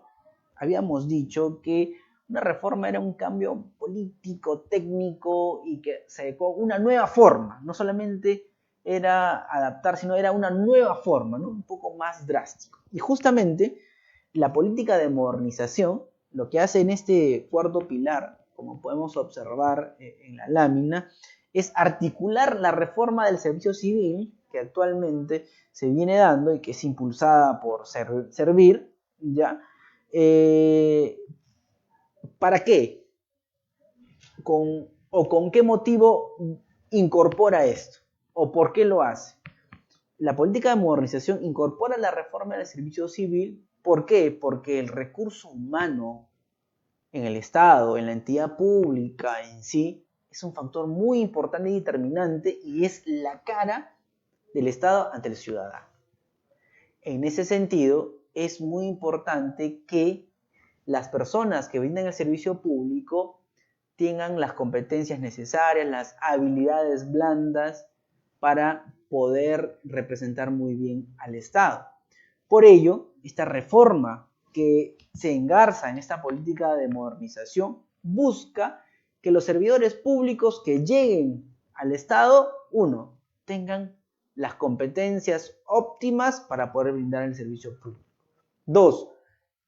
que una reforma era un cambio político, técnico y que se adecuó a una nueva forma, no solamente era adaptar, sino era una nueva forma, ¿no? Un poco más drástico. Y justamente la política de modernización, lo que hace en este cuarto pilar, como podemos observar en la lámina, es articular la reforma del servicio civil que actualmente se viene dando y que es impulsada por Servir, ¿ya? ¿Para qué? ¿Con qué motivo incorpora esto? ¿O por qué lo hace? La política de modernización incorpora la reforma del servicio civil. ¿Por qué? Porque el recurso humano en el Estado, en la entidad pública en sí, es un factor muy importante y determinante y es la cara del Estado ante el ciudadano. En ese sentido, es muy importante que las personas que brindan el servicio público tengan las competencias necesarias, las habilidades blandas para poder representar muy bien al Estado. Por ello, esta reforma que se engarza en esta política de modernización busca que los servidores públicos que lleguen al Estado, uno, tengan las competencias óptimas para poder brindar el servicio público. Dos,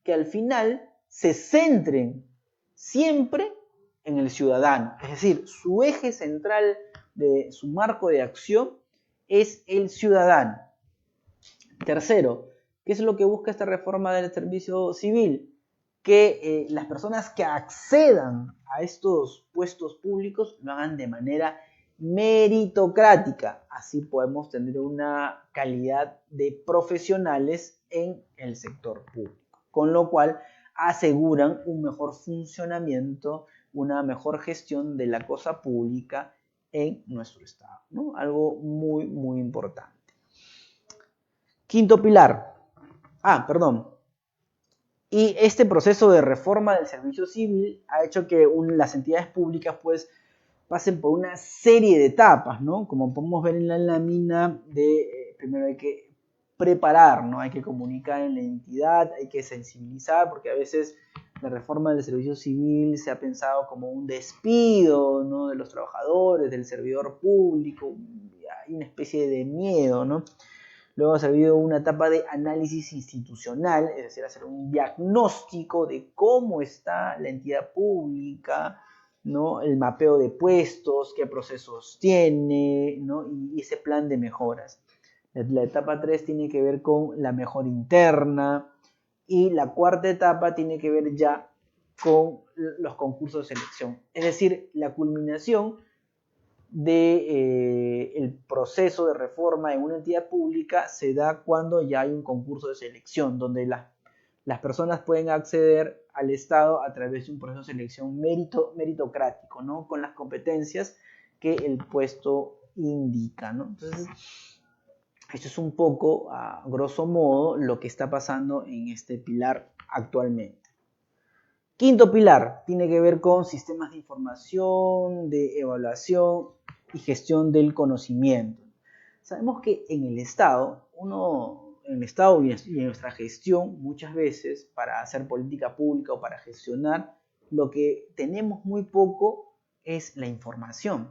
que al final se centren siempre en el ciudadano, es decir, su eje central de su marco de acción es el ciudadano. Tercero, ¿qué es lo que busca esta reforma del servicio civil? Que las personas que accedan a estos puestos públicos lo hagan de manera meritocrática. Así podemos tener una calidad de profesionales en el sector público, con lo cual aseguran un mejor funcionamiento, una mejor gestión de la cosa pública en nuestro Estado, ¿no? Algo muy, muy importante. Quinto pilar. Y este proceso de reforma del servicio civil ha hecho que las entidades públicas pues pasen por una serie de etapas, ¿no? Como podemos ver en la lámina primero hay que preparar, ¿no? Hay que comunicar en la entidad, hay que sensibilizar, porque a veces la reforma del servicio civil se ha pensado como un despido, ¿no? De los trabajadores, del servidor público, hay una especie de miedo, ¿no? Luego ha habido una etapa de análisis institucional, es decir, hacer un diagnóstico de cómo está la entidad pública, ¿no? El mapeo de puestos, qué procesos tiene, ¿no? Y ese plan de mejoras. La etapa 3 tiene que ver con la mejora interna y la cuarta etapa tiene que ver ya con los concursos de selección. Es decir, la culminación del proceso de reforma en una entidad pública se da cuando ya hay un concurso de selección, donde las personas pueden acceder al Estado a través de un proceso de selección meritocrático, ¿no? Con las competencias que el puesto indica, ¿no? Entonces, esto es un poco, a grosso modo, lo que está pasando en este pilar actualmente. Quinto pilar tiene que ver con sistemas de información, de evaluación y gestión del conocimiento. Sabemos que en el Estado, y en nuestra gestión, muchas veces, para hacer política pública o para gestionar, lo que tenemos muy poco es la información.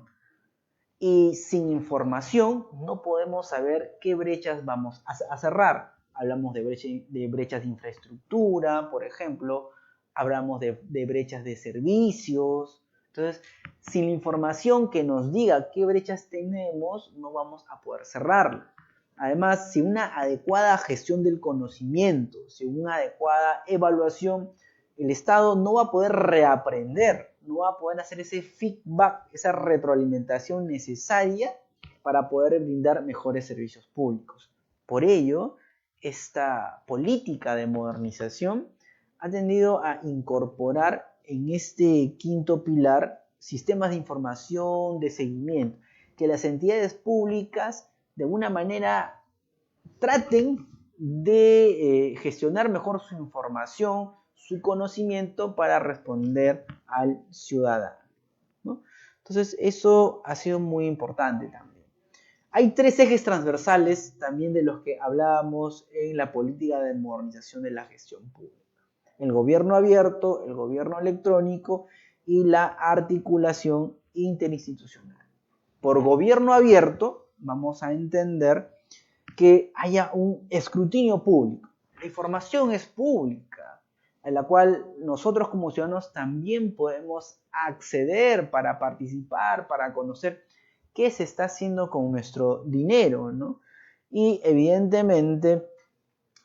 Y sin información no podemos saber qué brechas vamos a cerrar. Hablamos de brechas de infraestructura, por ejemplo, hablamos de brechas de servicios. Entonces, sin la información que nos diga qué brechas tenemos, no vamos a poder cerrarla. Además, sin una adecuada gestión del conocimiento, sin una adecuada evaluación, el Estado no va a poder reaprender, no va a poder hacer ese feedback, esa retroalimentación necesaria para poder brindar mejores servicios públicos. Por ello, esta política de modernización ha tendido a incorporar en este quinto pilar sistemas de información, de seguimiento, que las entidades públicas de alguna manera traten de gestionar mejor su información, su conocimiento para responder al ciudadano, ¿no? Entonces eso ha sido muy importante también. Hay 3 ejes transversales también de los que hablábamos en la política de modernización de la gestión pública. El gobierno abierto, el gobierno electrónico y la articulación interinstitucional. Por gobierno abierto vamos a entender que haya un escrutinio público. La información es pública, a la cual nosotros como ciudadanos también podemos acceder para participar, para conocer qué se está haciendo con nuestro dinero, ¿no? Y evidentemente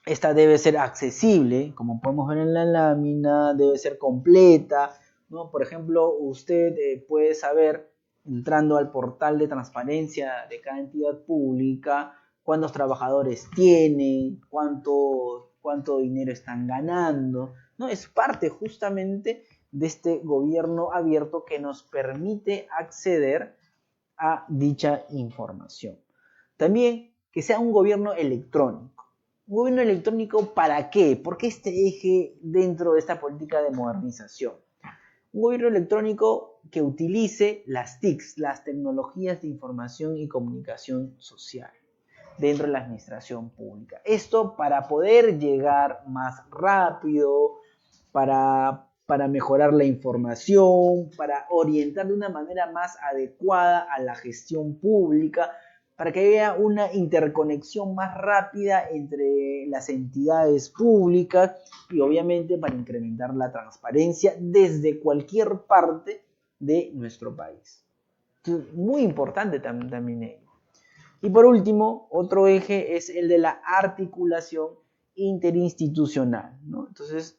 esta debe ser accesible, como podemos ver en la lámina, debe ser completa, ¿no? Por ejemplo, usted puede saber, entrando al portal de transparencia de cada entidad pública, cuántos trabajadores tienen, cuánto dinero están ganando, ¿no? Es parte justamente de este gobierno abierto que nos permite acceder a dicha información. También que sea un gobierno electrónico. ¿Un gobierno electrónico para qué? ¿Por qué este eje dentro de esta política de modernización? Un gobierno electrónico que utilice las TICs, las tecnologías de información y comunicación social, dentro de la administración pública. Esto para poder llegar más rápido, para mejorar la información, para orientar de una manera más adecuada a la gestión pública, para que haya una interconexión más rápida entre las entidades públicas y obviamente para incrementar la transparencia desde cualquier parte de nuestro país. Entonces, muy importante también ello. Y por último, otro eje es el de la articulación interinstitucional, ¿no? Entonces,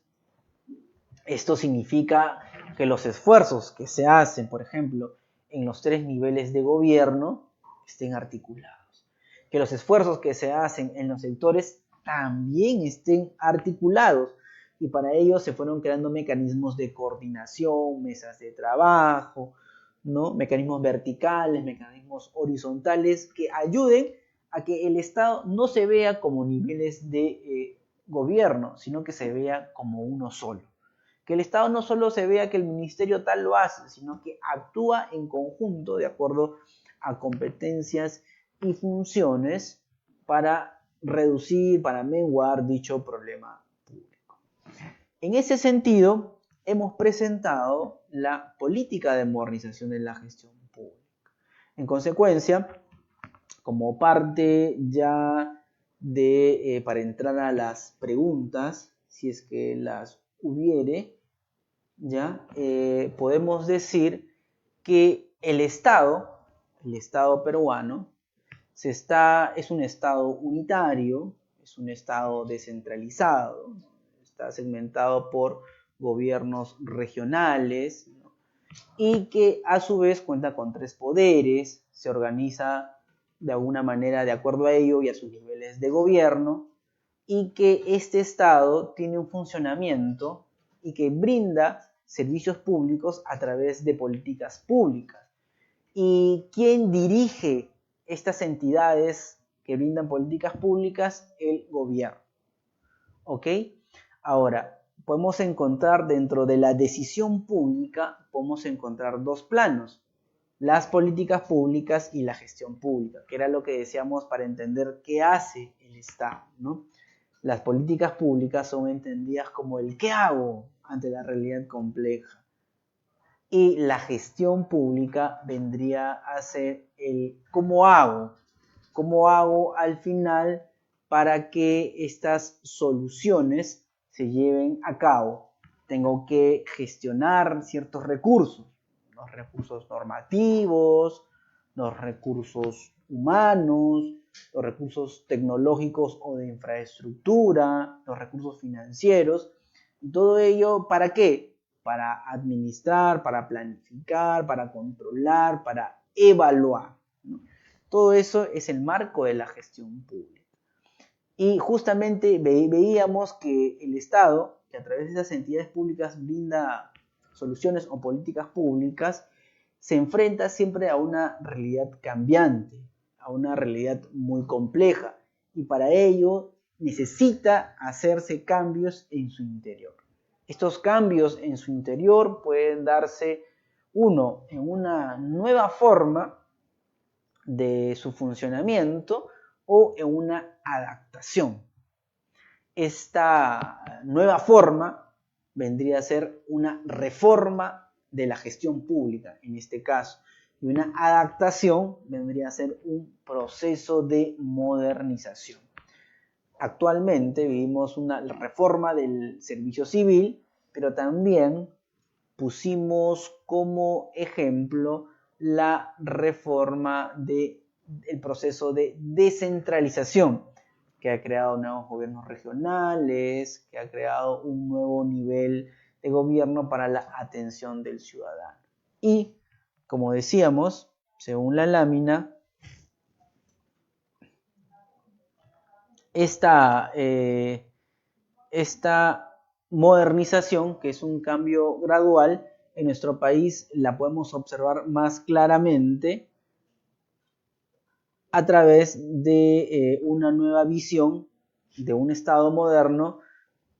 esto significa que los esfuerzos que se hacen, por ejemplo, en los 3 niveles de gobierno, estén articulados. Que los esfuerzos que se hacen en los sectores también estén articulados. Y para ello se fueron creando mecanismos de coordinación, mesas de trabajo, ¿no? Mecanismos verticales, mecanismos horizontales que ayuden a que el Estado no se vea como niveles de gobierno, sino que se vea como uno solo. Que el Estado no solo se vea que el ministerio tal lo hace, sino que actúa en conjunto de acuerdo a competencias y funciones para reducir, para menguar dicho problema público. En ese sentido, hemos presentado la política de modernización de la gestión pública. En consecuencia, como parte ya de, para entrar a las preguntas, si es que las hubiere, ya podemos decir que el Estado peruano es un Estado unitario, es un Estado descentralizado, está segmentado por gobiernos regionales, ¿no? Y que a su vez cuenta con 3 poderes, se organiza de alguna manera de acuerdo a ello y a sus niveles de gobierno, y que este Estado tiene un funcionamiento y que brinda servicios públicos a través de políticas públicas. ¿Y quién dirige estas entidades que brindan políticas públicas? El gobierno. ¿Ok? Ahora, podemos encontrar dentro de la decisión pública, podemos encontrar 2 planos: las políticas públicas y la gestión pública, que era lo que decíamos para entender qué hace el Estado, ¿no? Las políticas públicas son entendidas como el qué hago ante la realidad compleja. Y la gestión pública vendría a ser el cómo hago al final para que estas soluciones se lleven a cabo. Tengo que gestionar ciertos recursos, los recursos normativos, los recursos humanos, los recursos tecnológicos o de infraestructura, los recursos financieros. Y todo ello, ¿para qué? Para administrar, para planificar, para controlar, para evaluar, ¿no? Todo eso es el marco de la gestión pública. Y justamente veíamos que el Estado, que a través de esas entidades públicas brinda soluciones o políticas públicas, se enfrenta siempre a una realidad cambiante, a una realidad muy compleja, y para ello necesita hacerse cambios en su interior. Estos cambios en su interior pueden darse, uno, en una nueva forma de su funcionamiento o en una adaptación. Esta nueva forma vendría a ser una reforma de la gestión pública, en este caso, y una adaptación vendría a ser un proceso de modernización. Actualmente vivimos una reforma del servicio civil, pero también pusimos como ejemplo la reforma del proceso de descentralización, que ha creado nuevos gobiernos regionales, que ha creado un nuevo nivel de gobierno para la atención del ciudadano. Y, como decíamos, según la lámina, esta modernización, que es un cambio gradual, en nuestro país la podemos observar más claramente a través de una nueva visión de un Estado moderno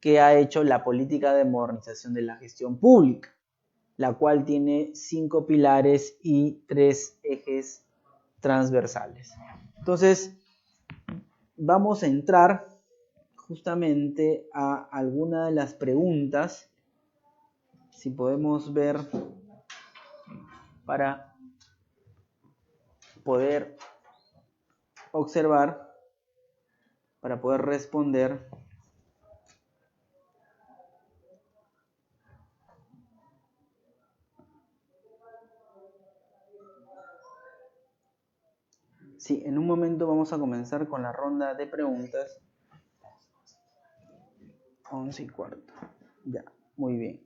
que ha hecho la política de modernización de la gestión pública, la cual tiene 5 pilares y 3 ejes transversales. Entonces, vamos a entrar justamente a alguna de las preguntas, si podemos ver, para poder observar, para poder responder. Sí, en un momento vamos a comenzar con la ronda de preguntas. 11:15. Ya, muy bien.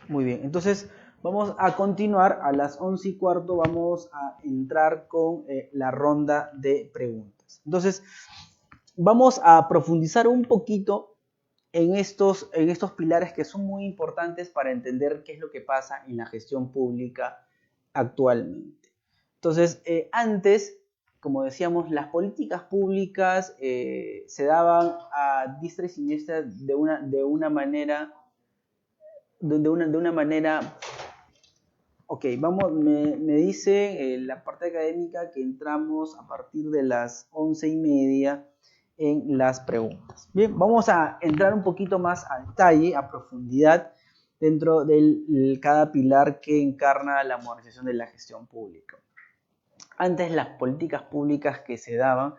Muy bien, entonces vamos a continuar a las 11:15, vamos a entrar con la ronda de preguntas. Entonces, vamos a profundizar un poquito en estos pilares que son muy importantes para entender qué es lo que pasa en la gestión pública actualmente. Entonces, antes, como decíamos, las políticas públicas se daban a diestra y siniestra de una manera, ok, vamos, me dice la parte académica que entramos a partir de las 11:30 en las preguntas. Bien, vamos a entrar un poquito más a detalle, a profundidad, dentro de cada pilar que encarna la modernización de la gestión pública. Antes las políticas públicas que se daban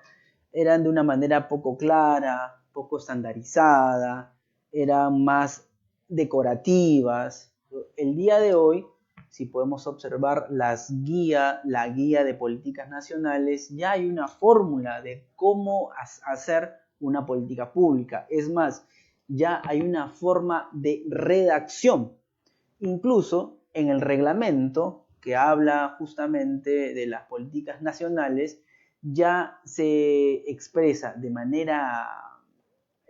eran de una manera poco clara, poco estandarizada, eran más decorativas. El día de hoy, si podemos observar la guía de políticas nacionales, ya hay una fórmula de cómo hacer una política pública. Es más, ya hay una forma de redacción. Incluso en el reglamento que habla justamente de las políticas nacionales, ya se expresa de manera,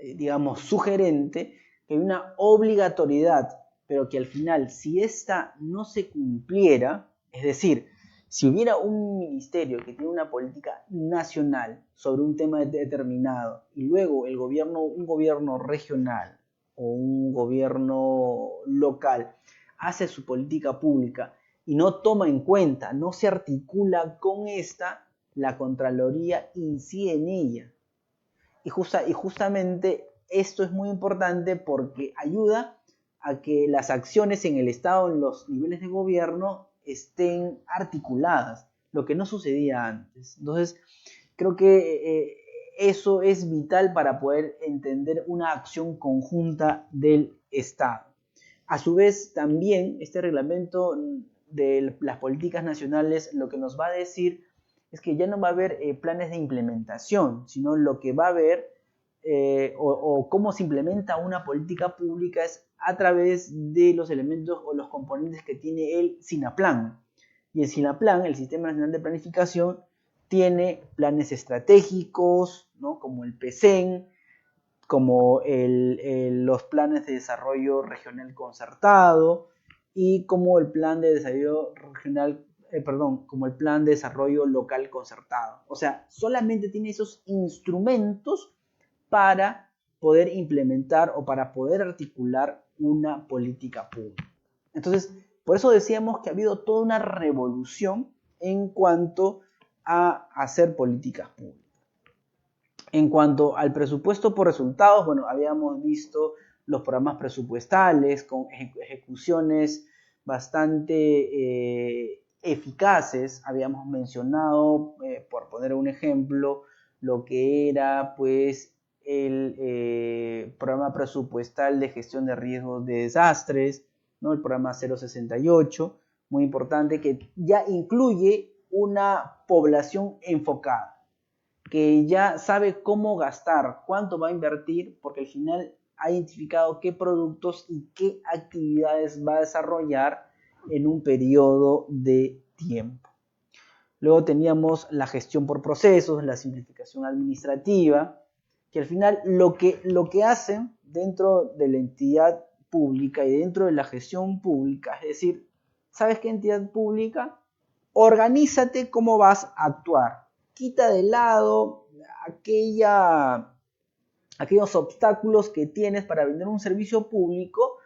digamos, sugerente que hay una obligatoriedad, pero que al final, si esta no se cumpliera, es decir, si hubiera un ministerio que tiene una política nacional sobre un tema determinado y luego un gobierno regional o un gobierno local hace su política pública y no toma en cuenta, no se articula con esta, la Contraloría incide en ella. Y justamente esto es muy importante porque ayuda a que las acciones en el Estado, en los niveles de gobierno, estén articuladas, lo que no sucedía antes. Entonces, creo que eso es vital para poder entender una acción conjunta del Estado. A su vez, también este reglamento de las políticas nacionales lo que nos va a decir es que ya no va a haber planes de implementación, sino lo que va a haber o cómo se implementa una política pública es a través de los elementos o los componentes que tiene el SINAPLAN. Y el SINAPLAN, el Sistema Nacional de Planificación, tiene planes estratégicos, ¿no? Como el PECEN, como los planes de desarrollo regional concertado y como el plan de desarrollo regional, como el plan de desarrollo local concertado. O sea, solamente tiene esos instrumentos para poder implementar o para poder articular una política pública. Entonces, por eso decíamos que ha habido toda una revolución en cuanto a hacer políticas públicas. En cuanto al presupuesto por resultados, bueno, habíamos visto los programas presupuestales con ejecuciones bastante eficaces. Habíamos mencionado, por poner un ejemplo, lo que era pues el programa presupuestal de gestión de riesgos de desastres, ¿no? El programa 068, muy importante, que ya incluye una población enfocada, que ya sabe cómo gastar, cuánto va a invertir, porque al final ha identificado qué productos y qué actividades va a desarrollar en un periodo de tiempo. Luego teníamos la gestión por procesos, la simplificación administrativa, que al final lo que hacen dentro de la entidad pública y dentro de la gestión pública, es decir, ¿sabes qué entidad pública? Organízate cómo vas a actuar. Quita de lado aquellos obstáculos que tienes para vender un servicio público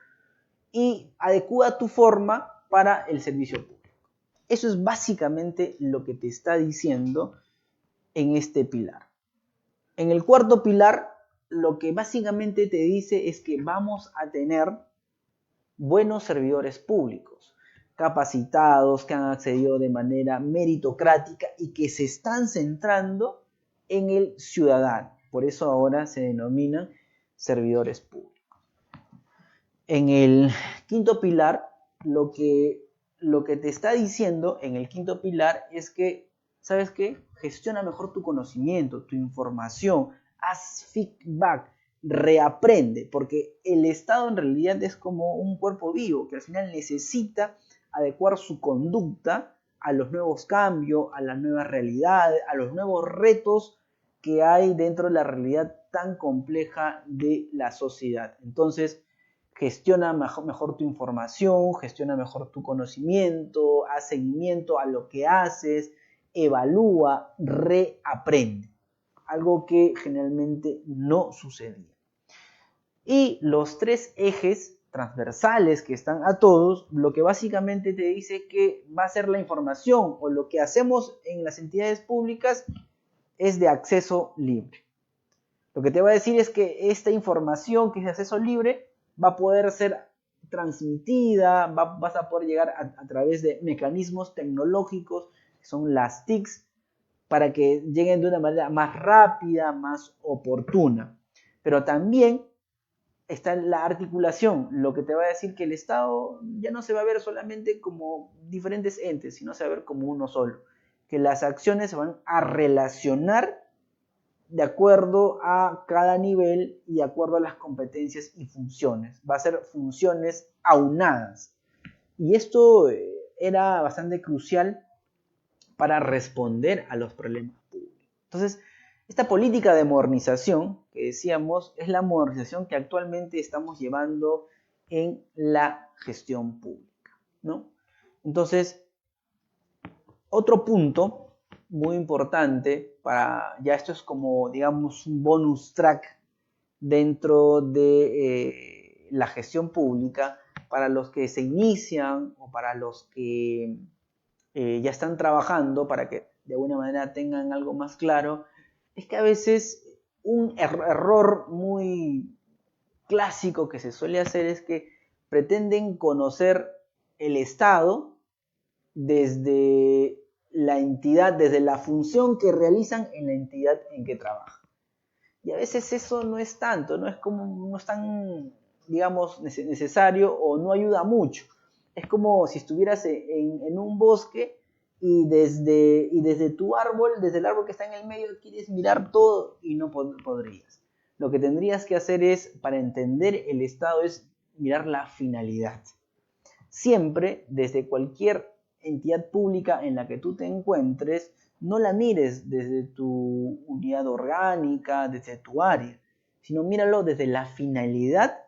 y adecúa tu forma para el servicio público. Eso es básicamente lo que te está diciendo en este pilar. En el cuarto pilar, lo que básicamente te dice es que vamos a tener buenos servidores públicos, capacitados, que han accedido de manera meritocrática y que se están centrando en el ciudadano. Por eso ahora se denominan servidores públicos. En el quinto pilar, lo que te está diciendo en el quinto pilar es que, ¿sabes qué? Gestiona mejor tu conocimiento, tu información, haz feedback, reaprende, porque el Estado en realidad es como un cuerpo vivo que al final necesita adecuar su conducta a los nuevos cambios, a las nuevas realidades, a los nuevos retos que hay dentro de la realidad tan compleja de la sociedad. Entonces, gestiona mejor tu información, gestiona mejor tu conocimiento, haz seguimiento a lo que haces, evalúa, reaprende. Algo que generalmente no sucedía. Y los 3 ejes transversales que están a todos, lo que básicamente te dice que va a ser la información o lo que hacemos en las entidades públicas es de acceso libre. Lo que te va a decir es que esta información que es de acceso libre va a poder ser transmitida, vas a poder llegar a través de mecanismos tecnológicos, que son las TICs, para que lleguen de una manera más rápida, más oportuna. Pero también está la articulación, lo que te va a decir que el Estado ya no se va a ver solamente como diferentes entes, sino se va a ver como uno solo. Que las acciones se van a relacionar de acuerdo a cada nivel y de acuerdo a las competencias y funciones. Va a ser funciones aunadas. Y esto era bastante crucial para responder a los problemas públicos. Entonces, esta política de modernización que decíamos es la modernización que actualmente estamos llevando en la gestión pública, ¿no? Entonces, otro punto muy importante ya esto es como, digamos, un bonus track dentro de la gestión pública para los que se inician o para los que ya están trabajando, para que de alguna manera tengan algo más claro, es que a veces un error muy clásico que se suele hacer es que pretenden conocer el Estado desde la entidad, desde la función que realizan en la entidad en que trabajan. Y a veces eso no es tanto, no es tan, digamos, necesario o no ayuda mucho. Es como si estuvieras en un bosque y desde tu árbol, desde el árbol que está en el medio, quieres mirar todo y no podrías. Lo que tendrías que hacer es, para entender el Estado, es mirar la finalidad. Siempre, desde cualquier entidad pública en la que tú te encuentres, no la mires desde tu unidad orgánica, desde tu área, sino míralo desde la finalidad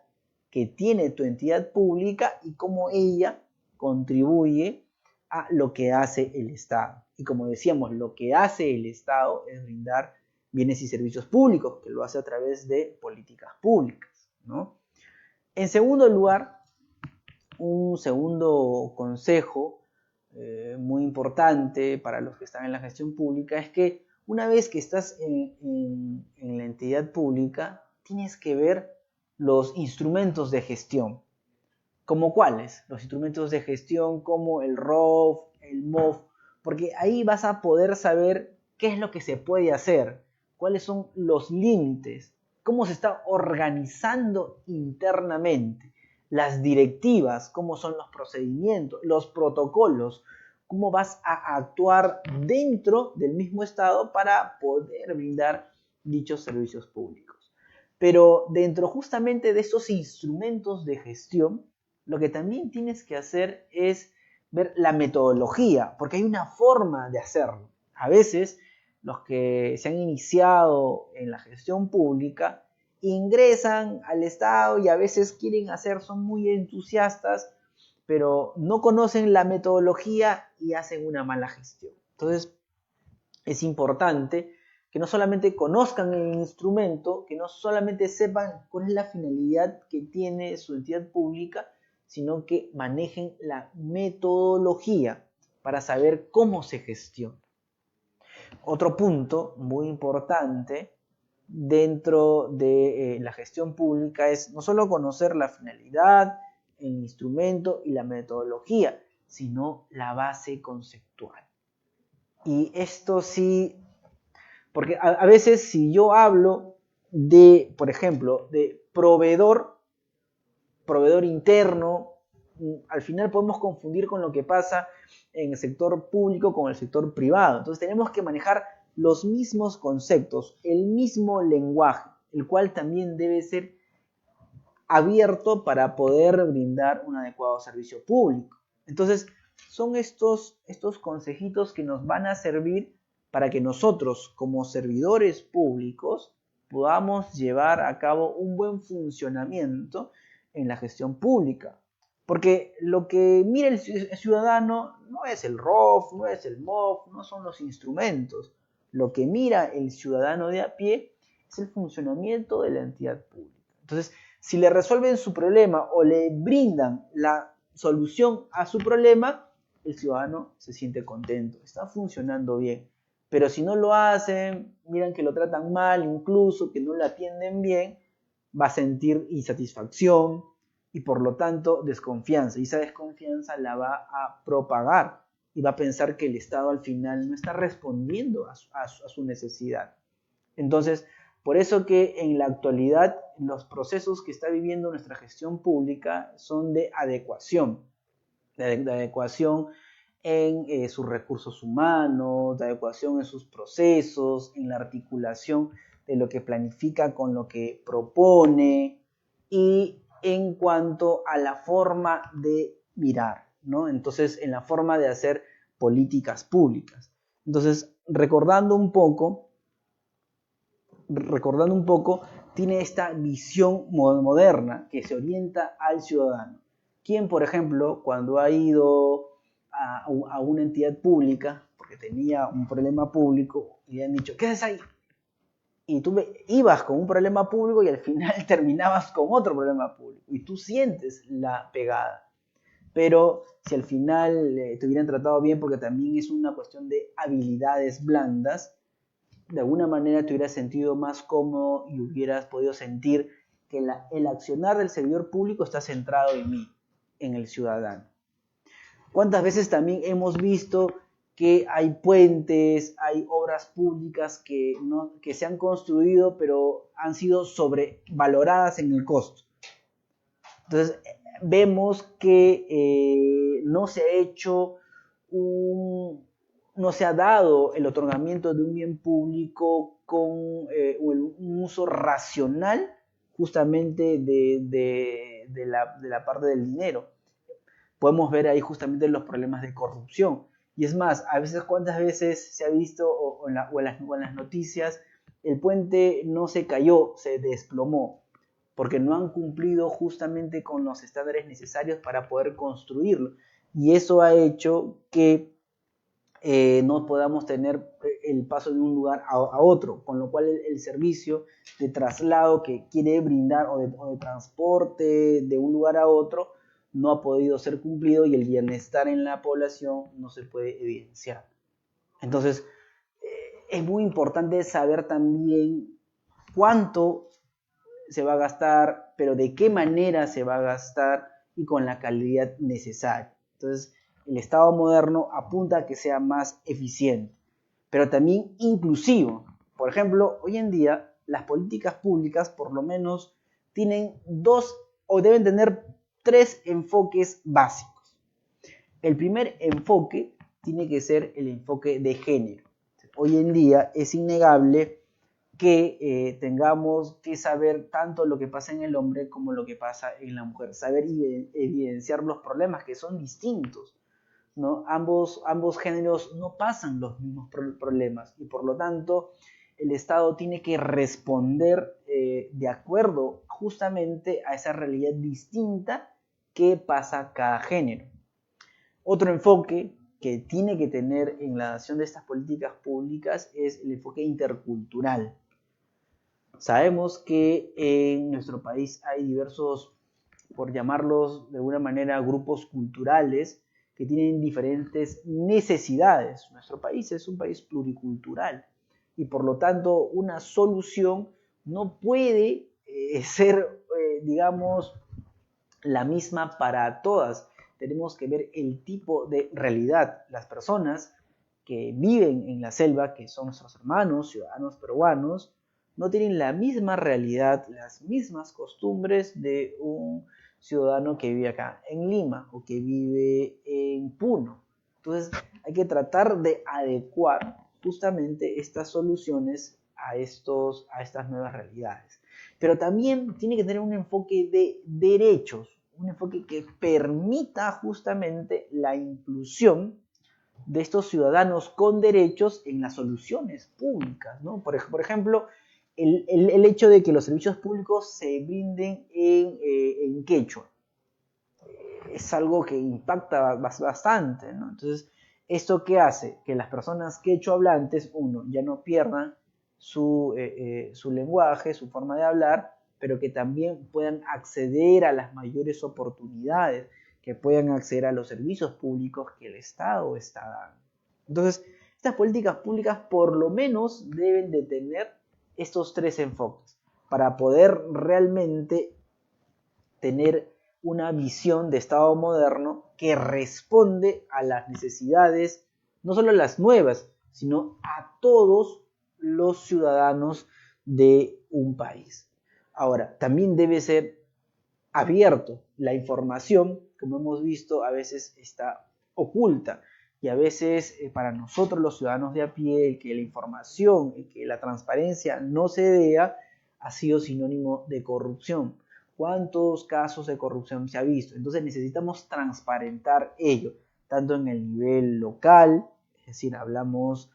que tiene tu entidad pública y cómo ella contribuye a lo que hace el Estado. Y como decíamos, lo que hace el Estado es brindar bienes y servicios públicos, que lo hace a través de políticas públicas, ¿no? En segundo lugar, un segundo consejo muy importante para los que están en la gestión pública es que una vez que estás en la entidad pública, tienes que ver los instrumentos de gestión. ¿Como cuáles? Los instrumentos de gestión como el ROF, el MOF, porque ahí vas a poder saber qué es lo que se puede hacer, cuáles son los límites, cómo se está organizando internamente, las directivas, cómo son los procedimientos, los protocolos, cómo vas a actuar dentro del mismo Estado para poder brindar dichos servicios públicos. Pero dentro justamente de esos instrumentos de gestión, lo que también tienes que hacer es ver la metodología, porque hay una forma de hacerlo. A veces los que se han iniciado en la gestión pública ingresan al Estado y a veces son muy entusiastas, pero no conocen la metodología y hacen una mala gestión. Entonces, es importante que no solamente conozcan el instrumento, que no solamente sepan cuál es la finalidad que tiene su entidad pública, sino que manejen la metodología para saber cómo se gestiona. Otro punto muy importante dentro de la gestión pública es no solo conocer la finalidad, el instrumento y la metodología, sino la base conceptual. Y esto sí, porque a veces si yo hablo de, por ejemplo, de proveedor interno, al final podemos confundir con lo que pasa en el sector público con el sector privado. Entonces tenemos que manejar los mismos conceptos, el mismo lenguaje, el cual también debe ser abierto para poder brindar un adecuado servicio público. Entonces, son estos consejitos que nos van a servir para que nosotros como servidores públicos podamos llevar a cabo un buen funcionamiento en la gestión pública. Porque lo que mira el ciudadano no es el ROF, no es el MOF, no son los instrumentos. Lo que mira el ciudadano de a pie es el funcionamiento de la entidad pública. Entonces, si le resuelven su problema o le brindan la solución a su problema, el ciudadano se siente contento, está funcionando bien. Pero si no lo hacen, miran que lo tratan mal, incluso que no lo atienden bien, va a sentir insatisfacción y por lo tanto desconfianza. Y esa desconfianza la va a propagar y va a pensar que el Estado al final no está respondiendo a su necesidad. Entonces, por eso que en la actualidad los procesos que está viviendo nuestra gestión pública son de adecuación en sus recursos humanos, de adecuación en sus procesos, en la articulación de lo que planifica con lo que propone y en cuanto a la forma de mirar, ¿no? Entonces, en la forma de hacer políticas públicas. Entonces, recordando un poco, tiene esta visión moderna que se orienta al ciudadano. Quien, por ejemplo, cuando ha ido a una entidad pública, porque tenía un problema público, y le han dicho, ¿qué haces ahí? Y tú ibas con un problema público y al final terminabas con otro problema público. Y tú sientes la pegada. Pero si al final te hubieran tratado bien, porque también es una cuestión de habilidades blandas, de alguna manera te hubieras sentido más cómodo y hubieras podido sentir que el accionar del servidor público está centrado en mí, en el ciudadano. ¿Cuántas veces también hemos visto que hay puentes, hay obras públicas que se han construido pero han sido sobrevaloradas en el costo? Entonces vemos que no se ha hecho no se ha dado el otorgamiento de un bien público con un uso racional justamente de la parte del dinero. Podemos ver ahí justamente los problemas de corrupción. Y es más, a veces, ¿cuántas veces se ha visto o en las noticias, el puente no se cayó, se desplomó, porque no han cumplido justamente con los estándares necesarios para poder construirlo? Y eso ha hecho que no podamos tener el paso de un lugar a otro, con lo cual el servicio de traslado que quiere brindar o de transporte de un lugar a otro no ha podido ser cumplido y el bienestar en la población no se puede evidenciar. Entonces, es muy importante saber también cuánto se va a gastar, pero de qué manera se va a gastar y con la calidad necesaria. Entonces, el Estado moderno apunta a que sea más eficiente, pero también inclusivo. Por ejemplo, hoy en día las políticas públicas por lo menos tienen dos o deben tener tres enfoques básicos. El primer enfoque tiene que ser el enfoque de género. Hoy en día es innegable que tengamos que saber tanto lo que pasa en el hombre como lo que pasa en la mujer, saber evidenciar los problemas que son distintos, ¿no? Ambos géneros no pasan los mismos problemas y por lo tanto el Estado tiene que responder de acuerdo justamente a esa realidad distinta que pasa cada género. Otro enfoque que tiene que tener en la acción de estas políticas públicas es el enfoque intercultural. Sabemos que en nuestro país hay diversos, por llamarlos de alguna manera, grupos culturales que tienen diferentes necesidades. Nuestro país es un país pluricultural y por lo tanto una solución no puede ser, digamos, la misma para todas. Tenemos que ver el tipo de realidad. Las personas que viven en la selva, que son nuestros hermanos, ciudadanos peruanos, no tienen la misma realidad, las mismas costumbres de un ciudadano que vive acá en Lima o que vive en Puno. Entonces hay que tratar de adecuar justamente estas soluciones a estas nuevas realidades. Pero también tiene que tener un enfoque de derechos, un enfoque que permita justamente la inclusión de estos ciudadanos con derechos en las soluciones públicas, ¿no? Por ejemplo, el hecho de que los servicios públicos se brinden en quechua es algo que impacta bastante, ¿no? Entonces, ¿esto qué hace? Que las personas quechua hablantes, uno, ya no pierdan su lenguaje, su forma de hablar, pero que también puedan acceder a las mayores oportunidades, que puedan acceder a los servicios públicos que el Estado está dando. Entonces, estas políticas públicas por lo menos deben de tener estos tres enfoques para poder realmente tener una visión de Estado moderno que responde a las necesidades, no solo a las nuevas, sino a todos los ciudadanos de un país. Ahora, también debe ser abierto. La información, como hemos visto, a veces está oculta y a veces para nosotros los ciudadanos de a pie, que la información y que la transparencia no se vea ha sido sinónimo de corrupción. ¿Cuántos casos de corrupción se ha visto? Entonces necesitamos transparentar ello, tanto en el nivel local, es decir, hablamos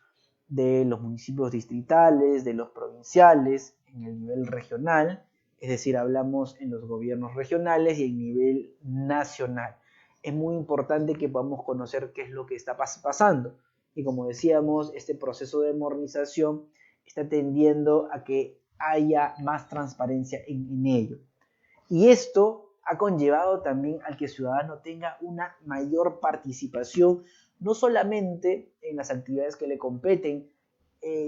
de los municipios distritales, de los provinciales, en el nivel regional, es decir, hablamos en los gobiernos regionales y en nivel nacional. Es muy importante que podamos conocer qué es lo que está pasando. Y como decíamos, este proceso de modernización está tendiendo a que haya más transparencia en ello. Y esto ha conllevado también al que el ciudadano tenga una mayor participación, no solamente en las actividades que le competen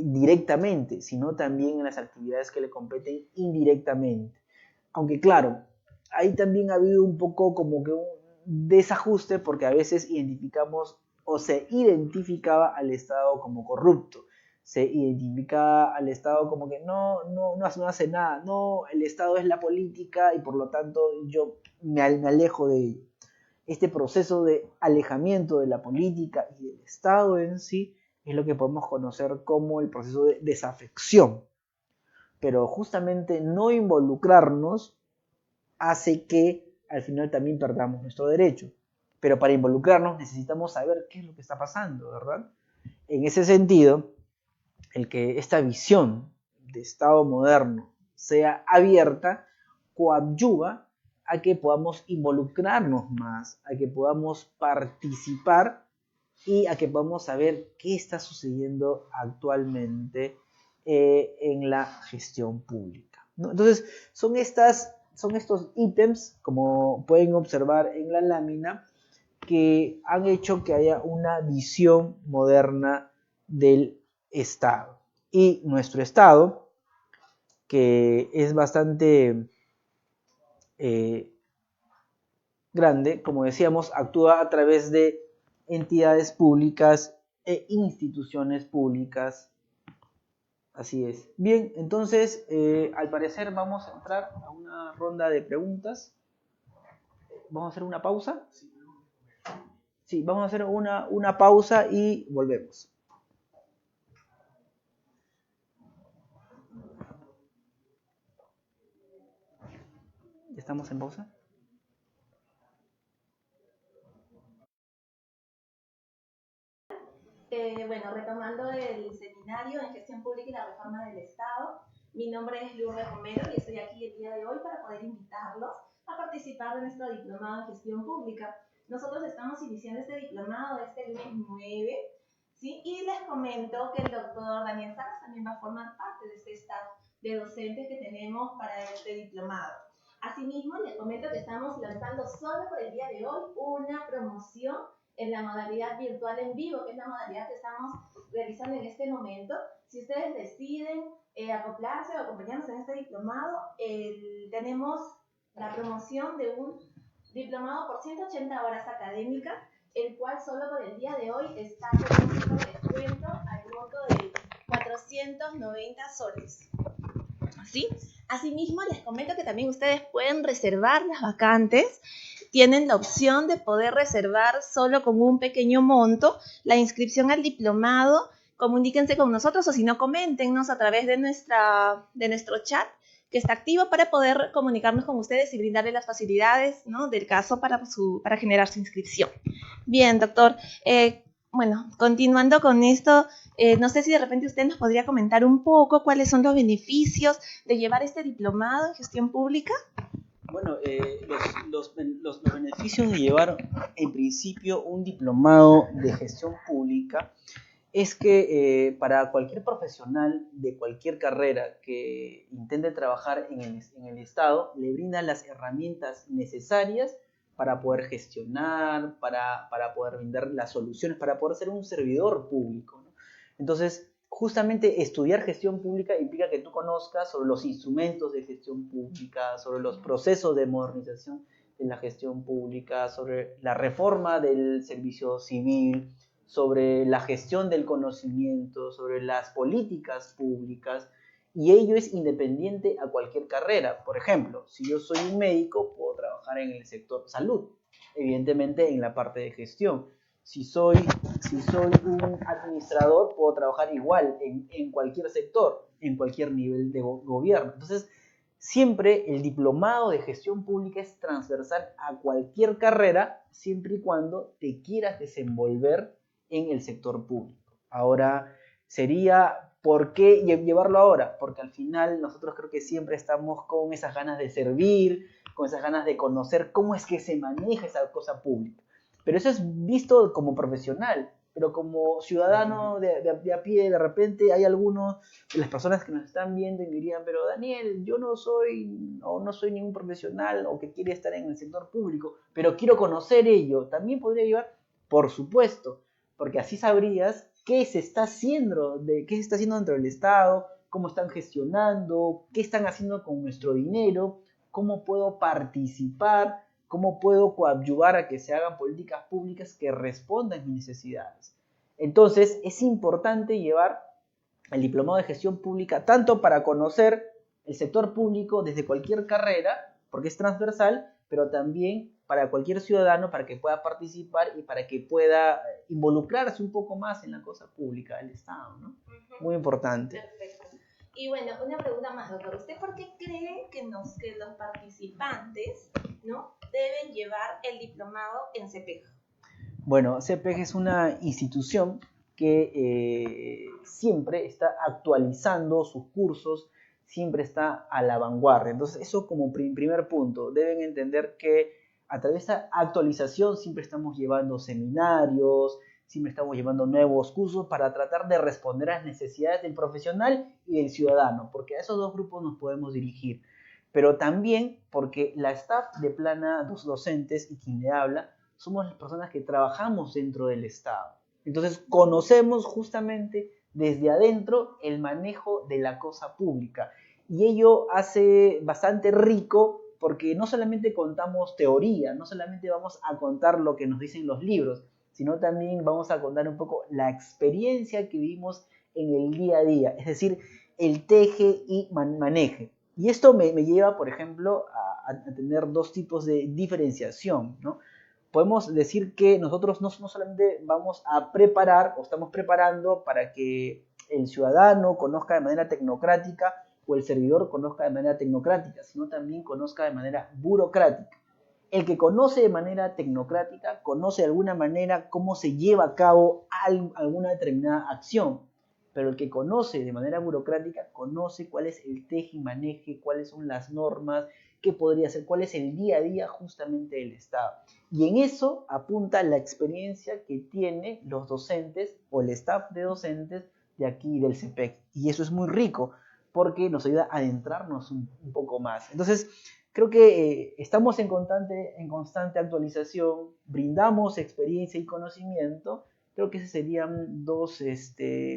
directamente, sino también en las actividades que le competen indirectamente. Aunque claro, ahí también ha habido un poco como que un desajuste porque a veces identificamos o se identificaba al Estado como corrupto. Se identifica al Estado como que no hace nada, no, el Estado es la política y por lo tanto yo me alejo de ello. Este proceso de alejamiento de la política y del Estado en sí es lo que podemos conocer como el proceso de desafección. Pero justamente no involucrarnos hace que al final también perdamos nuestro derecho. Pero para involucrarnos necesitamos saber qué es lo que está pasando, ¿verdad? En ese sentido, el que esta visión de Estado moderno sea abierta coadyuva a que podamos involucrarnos más, a que podamos participar y a que podamos saber qué está sucediendo actualmente en la gestión pública, ¿no? Entonces, son estos ítems, como pueden observar en la lámina, que han hecho que haya una visión moderna del Estado. Y nuestro Estado, que es bastante grande, como decíamos, actúa a través de entidades públicas e instituciones públicas. Así es. Bien, entonces, al parecer vamos a entrar a una ronda de preguntas. ¿Vamos a hacer una pausa? Sí, vamos a hacer una pausa y volvemos. ¿Estamos en pausa? Bueno, retomando el seminario en Gestión Pública y la Reforma del Estado, mi nombre es Lourdes Romero y estoy aquí el día de hoy para poder invitarlos a participar de nuestro diplomado en Gestión Pública. Nosotros estamos iniciando este diplomado este lunes 9, ¿sí? Y les comento que el doctor Daniel Salas también va a formar parte de este staff de docentes que tenemos para este diplomado. Asimismo, les comento que estamos lanzando solo por el día de hoy una promoción en la modalidad virtual en vivo, que es la modalidad que estamos realizando en este momento. Si ustedes deciden acoplarse o acompañarnos en este diplomado, tenemos la promoción de un diplomado por 180 horas académicas, el cual solo por el día de hoy está con un descuento al monto de 490 soles. ¿Sí? Asimismo, les comento que también ustedes pueden reservar las vacantes. Tienen la opción de poder reservar solo con un pequeño monto la inscripción al diplomado. Comuníquense con nosotros o si no, coméntenos a través de nuestro chat que está activo para poder comunicarnos con ustedes y brindarles las facilidades, ¿no?, del caso para generar su inscripción. Bien, doctor. bueno, continuando con esto, no sé si de repente usted nos podría comentar un poco cuáles son los beneficios de llevar este diplomado en gestión pública. Bueno, los beneficios de llevar en principio un diplomado de gestión pública es que para cualquier profesional de cualquier carrera que intente trabajar en el Estado, le brinda las herramientas necesarias para poder gestionar, para poder brindar las soluciones, para poder ser un servidor público, ¿no? Entonces, justamente estudiar gestión pública implica que tú conozcas sobre los instrumentos de gestión pública, sobre los procesos de modernización de la gestión pública, sobre la reforma del servicio civil, sobre la gestión del conocimiento, sobre las políticas públicas, y ello es independiente a cualquier carrera. Por ejemplo, si yo soy un médico, puedo trabajar en el sector salud, evidentemente en la parte de gestión. Si soy un administrador, puedo trabajar igual en cualquier sector, en cualquier nivel de gobierno. Entonces, siempre el diplomado de gestión pública es transversal a cualquier carrera, siempre y cuando te quieras desenvolver en el sector público. Ahora, ¿por qué llevarlo ahora? Porque al final nosotros creo que siempre estamos con esas ganas de servir, con esas ganas de conocer cómo es que se maneja esa cosa pública. Pero eso es visto como profesional, pero como ciudadano de a pie, de repente hay algunos de las personas que nos están viendo y dirían, pero Daniel, yo no soy ningún profesional o que quiere estar en el sector público, pero quiero conocer ello. También podría llevar, por supuesto, porque así sabrías qué se está haciendo dentro del Estado, cómo están gestionando, qué están haciendo con nuestro dinero, cómo puedo participar, cómo puedo coadyuvar a que se hagan políticas públicas que respondan a mis necesidades. Entonces, es importante llevar el diplomado de gestión pública tanto para conocer el sector público desde cualquier carrera, porque es transversal, pero también para cualquier ciudadano, para que pueda participar y para que pueda involucrarse un poco más en la cosa pública del Estado, ¿no? Muy importante. Perfecto. Y bueno, una pregunta más, doctor. ¿Usted por qué cree que los participantes, ¿no?, deben llevar el diplomado en CEPEG? Bueno, CEPEG es una institución que siempre está actualizando sus cursos, siempre está a la vanguardia. Entonces, eso como primer punto. Deben entender que a través de esta actualización siempre estamos llevando seminarios, siempre estamos llevando nuevos cursos para tratar de responder a las necesidades del profesional y del ciudadano, porque a esos dos grupos nos podemos dirigir. Pero también porque la staff de Plana, los docentes y quien le habla, somos las personas que trabajamos dentro del Estado. Entonces conocemos justamente desde adentro el manejo de la cosa pública. Y ello hace bastante rico porque no solamente contamos teoría, no solamente vamos a contar lo que nos dicen los libros, sino también vamos a contar un poco la experiencia que vivimos en el día a día, es decir, el teje y maneje. Y esto me lleva, por ejemplo, a tener dos tipos de diferenciación, ¿no? Podemos decir que nosotros no solamente vamos a preparar o estamos preparando para que el ciudadano conozca de manera tecnocrática o el servidor conozca de manera tecnocrática, sino también conozca de manera burocrática. El que conoce de manera tecnocrática conoce de alguna manera cómo se lleva a cabo alguna determinada acción, pero el que conoce de manera burocrática conoce cuál es el teje y maneje, cuáles son las normas, qué podría ser, cuál es el día a día justamente del Estado. Y en eso apunta la experiencia que tienen los docentes o el staff de docentes de aquí del CEPEG. Y eso es muy rico porque nos ayuda a adentrarnos un poco más. Entonces, creo que estamos en constante actualización, brindamos experiencia y conocimiento. Creo que esos serían dos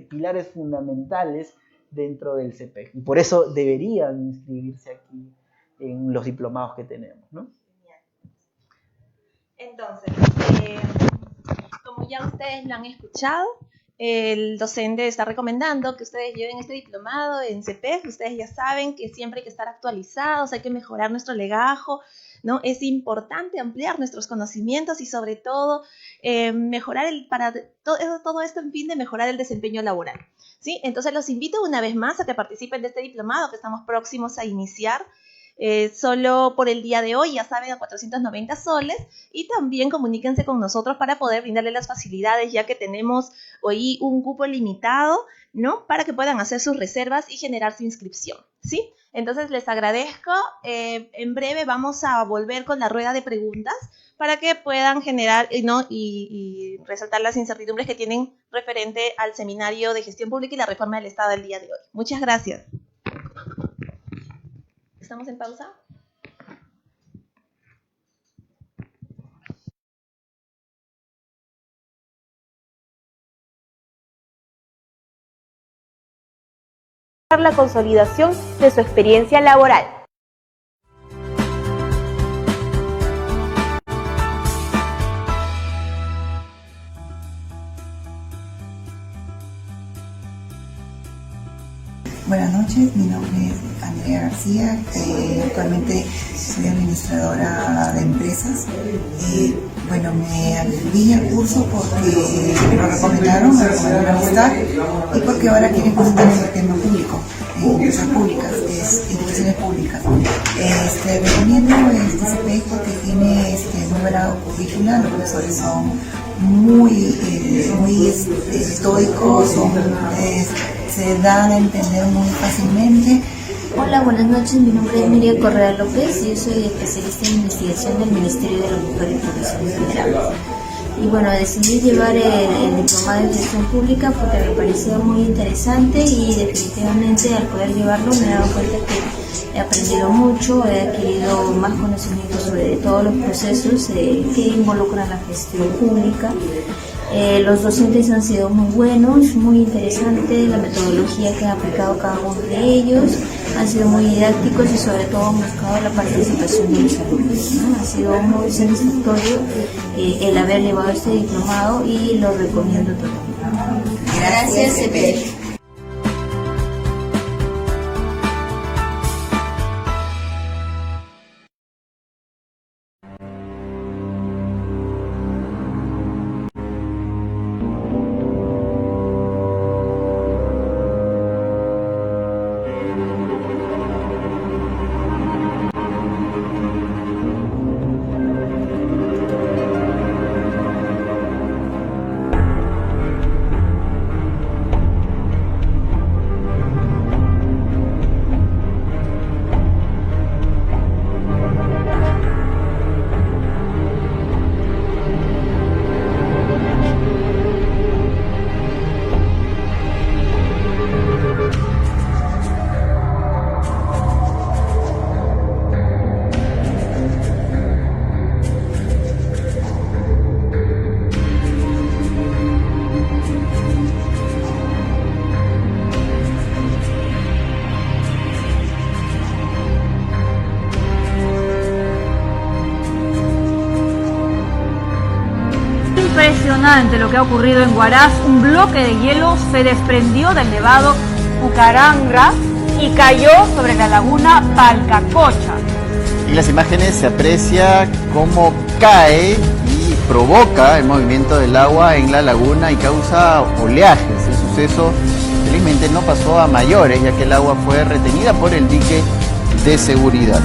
pilares fundamentales dentro del CEPEG. Y por eso deberían inscribirse aquí en los diplomados que tenemos, ¿no? Entonces, como ya ustedes lo han escuchado, el docente está recomendando que ustedes lleven este diplomado en CEPEG. Ustedes ya saben que siempre hay que estar actualizados, hay que mejorar nuestro legajo, ¿no? Es importante ampliar nuestros conocimientos y sobre todo mejorar todo esto en fin de mejorar el desempeño laboral, ¿sí? Entonces los invito una vez más a que participen de este diplomado que estamos próximos a iniciar. solo por el día de hoy, ya saben, a 490 soles, y también comuníquense con nosotros para poder brindarles las facilidades, ya que tenemos hoy un cupo limitado, ¿no? Para que puedan hacer sus reservas y generar su inscripción, ¿sí? Entonces les agradezco. En breve vamos a volver con la rueda de preguntas para que puedan generar, ¿no? y resaltar las incertidumbres que tienen referente al seminario de gestión pública y la reforma del Estado del día de hoy. Muchas gracias. ¿Estamos en pausa? La consolidación de su experiencia laboral. Buenas noches, mi nombre es Andrea García, actualmente soy administradora de empresas. Bueno, me abrí al curso porque me lo recomendaron, me recomendó una amistad y porque ahora quieren presentar el tema público, empresas públicas, instituciones públicas. Recomiendo este CPI porque tiene muy buena currícula, los profesores son muy estoicos, se dan a entender muy fácilmente. Hola, buenas noches. Mi nombre es Miriam Correa López y yo soy especialista en investigación del Ministerio de la Mujer y Poblaciones Vulnerables. Y bueno, decidí llevar el diplomado de gestión pública porque me pareció muy interesante y definitivamente al poder llevarlo me he dado cuenta que he aprendido mucho, he adquirido más conocimiento sobre todos los procesos que involucran la gestión pública. Los docentes han sido muy buenos, muy interesantes, la metodología que han aplicado cada uno de ellos han sido muy didácticos y sobre todo han buscado la participación de los alumnos, ¿no? Ha sido muy satisfactorio el haber llevado este diplomado y lo recomiendo totalmente. Gracias, CPI. Impresionante lo que ha ocurrido en Huaraz. Un bloque de hielo se desprendió del nevado Pucaranga y cayó sobre la laguna Palcacocha. En las imágenes se aprecia cómo cae y provoca el movimiento del agua en la laguna y causa oleajes. El suceso felizmente no pasó a mayores, ya que el agua fue retenida por el dique de seguridad.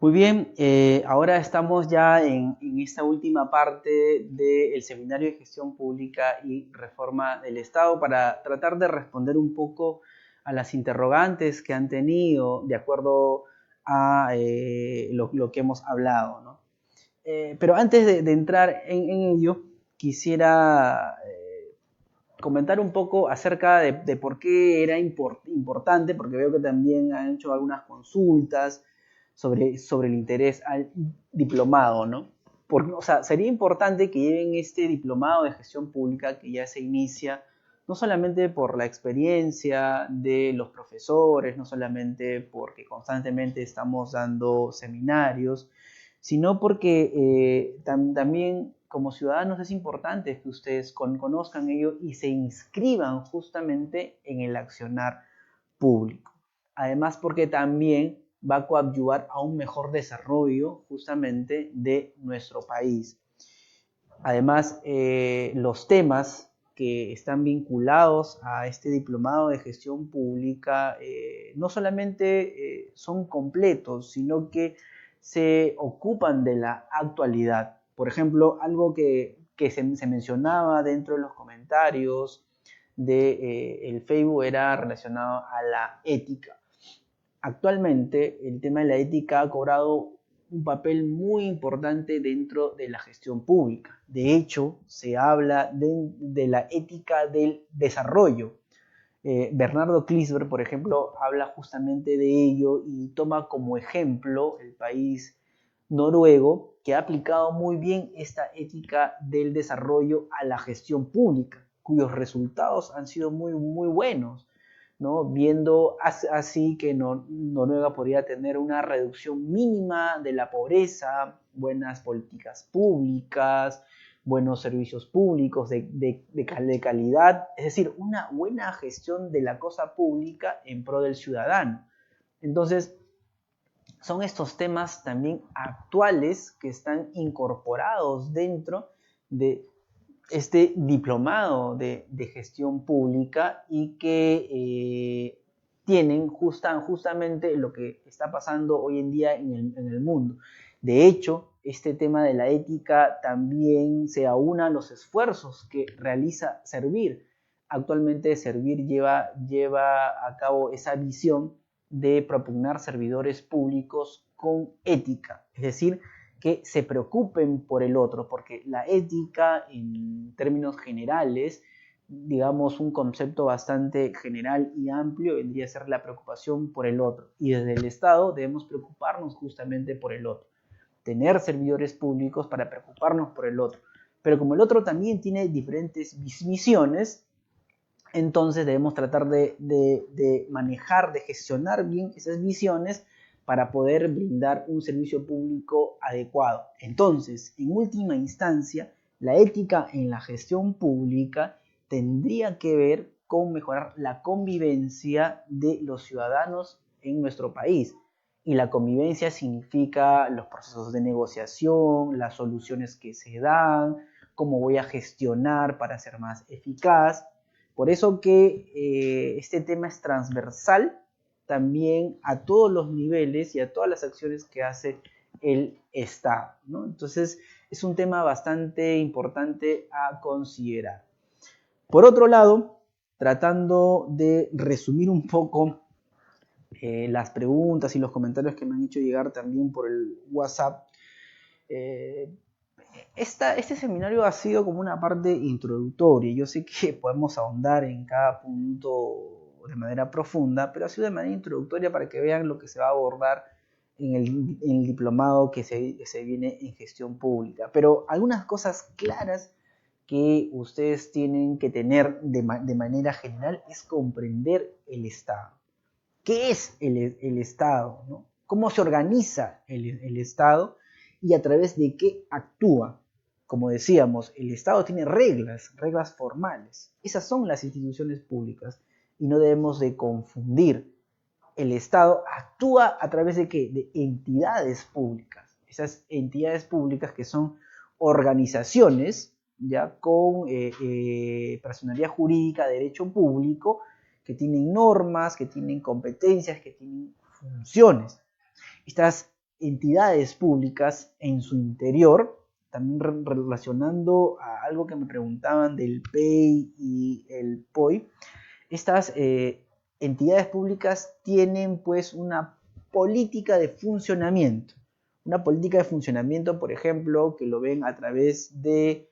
Muy bien, ahora estamos ya en esta última parte del Seminario de Gestión Pública y Reforma del Estado para tratar de responder un poco a las interrogantes que han tenido de acuerdo a lo que hemos hablado, ¿no? Pero antes de entrar en ello, quisiera comentar un poco acerca de por qué era importante, porque veo que también han hecho algunas consultas sobre el interés al diplomado, ¿no? O sea, sería importante que lleven este diplomado de gestión pública que ya se inicia, no solamente por la experiencia de los profesores, no solamente porque constantemente estamos dando seminarios, sino porque también como ciudadanos es importante que ustedes conozcan ello y se inscriban justamente en el accionar público. Además, porque también va a coadyuvar a un mejor desarrollo justamente de nuestro país. Además, los temas que están vinculados a este diplomado de gestión pública no solamente son completos, sino que se ocupan de la actualidad. Por ejemplo, algo que se mencionaba dentro de los comentarios del Facebook era relacionado a la ética. Actualmente el tema de la ética ha cobrado un papel muy importante dentro de la gestión pública. De hecho, se habla de la ética del desarrollo. Bernardo Klinsberg, por ejemplo, habla justamente de ello y toma como ejemplo el país noruego, que ha aplicado muy bien esta ética del desarrollo a la gestión pública, cuyos resultados han sido muy, muy buenos, ¿no? Viendo así que Noruega podría tener una reducción mínima de la pobreza, buenas políticas públicas, buenos servicios públicos de calidad, es decir, una buena gestión de la cosa pública en pro del ciudadano. Entonces, son estos temas también actuales que están incorporados dentro de este diplomado de gestión pública y que tienen justamente lo que está pasando hoy en día en el mundo. De hecho, este tema de la ética también se aúna a los esfuerzos que realiza Servir. Actualmente Servir lleva a cabo esa visión de propugnar servidores públicos con ética, es decir, que se preocupen por el otro, porque la ética en términos generales, digamos un concepto bastante general y amplio, vendría a ser la preocupación por el otro, y desde el Estado debemos preocuparnos justamente por el otro, tener servidores públicos para preocuparnos por el otro, pero como el otro también tiene diferentes misiones, entonces debemos tratar de manejar, de gestionar bien esas visiones para poder brindar un servicio público adecuado. Entonces, en última instancia, la ética en la gestión pública tendría que ver con mejorar la convivencia de los ciudadanos en nuestro país. Y la convivencia significa los procesos de negociación, las soluciones que se dan, cómo voy a gestionar para ser más eficaz. Por eso que este tema es transversal también a todos los niveles y a todas las acciones que hace el Estado, ¿no? Entonces es un tema bastante importante a considerar. Por otro lado, tratando de resumir un poco las preguntas y los comentarios que me han hecho llegar también por el WhatsApp, este seminario ha sido como una parte introductoria. Yo sé que podemos ahondar en cada punto de manera profunda, pero ha sido de manera introductoria para que vean lo que se va a abordar en el diplomado que se viene en gestión pública. Pero algunas cosas claras que ustedes tienen que tener de manera general es comprender el Estado. ¿Qué es el Estado, ¿no? ¿Cómo se organiza el Estado y a través de qué actúa? Como decíamos, el Estado tiene reglas formales. Esas son las instituciones públicas y no debemos de confundir. El Estado actúa a través de ¿qué? De entidades públicas. Esas entidades públicas que son organizaciones ya con personalidad jurídica, derecho público, que tienen normas, que tienen competencias, que tienen funciones. Estas entidades públicas en su interior, también relacionando a algo que me preguntaban del PEI y el POI, estas entidades públicas tienen pues una política de funcionamiento. Una política de funcionamiento, por ejemplo, que lo ven a través de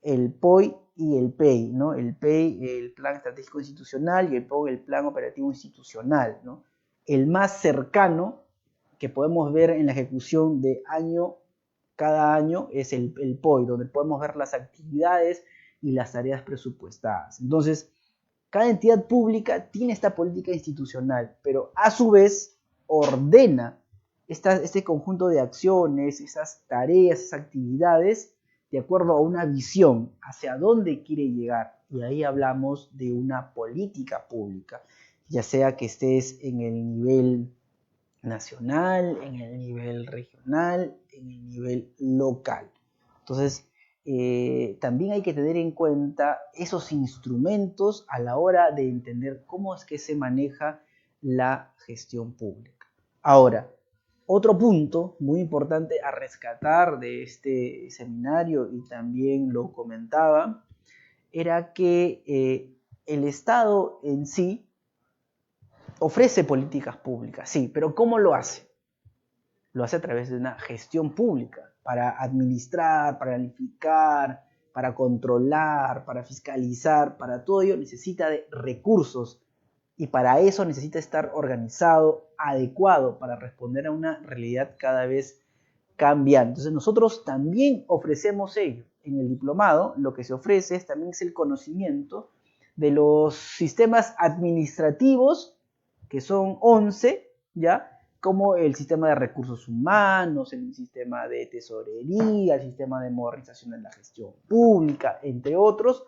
el POI y el PEI, ¿no? El PEI, el Plan Estratégico Institucional, y el POI, el Plan Operativo Institucional, ¿no? El más cercano que podemos ver en la ejecución de cada año es el POI, donde podemos ver las actividades y las tareas presupuestadas. Entonces, cada entidad pública tiene esta política institucional, pero a su vez ordena este conjunto de acciones, esas tareas, esas actividades, de acuerdo a una visión, hacia dónde quiere llegar. Y ahí hablamos de una política pública, ya sea que estés en el nivel nacional, en el nivel regional, en el nivel local. Entonces, también hay que tener en cuenta esos instrumentos a la hora de entender cómo es que se maneja la gestión pública. Ahora, otro punto muy importante a rescatar de este seminario, y también lo comentaba, era que el Estado en sí ofrece políticas públicas, sí, pero ¿cómo lo hace? Lo hace a través de una gestión pública, para administrar, para planificar, para controlar, para fiscalizar. Para todo ello necesita de recursos, y para eso necesita estar organizado, adecuado, para responder a una realidad cada vez cambiante. Entonces nosotros también ofrecemos ello. En el diplomado lo que se ofrece también es el conocimiento de los sistemas administrativos, que son 11, ¿ya? Como el sistema de recursos humanos, el sistema de tesorería, el sistema de modernización de la gestión pública, entre otros,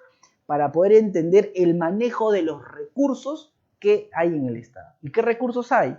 para poder entender el manejo de los recursos que hay en el Estado. ¿Y qué recursos hay?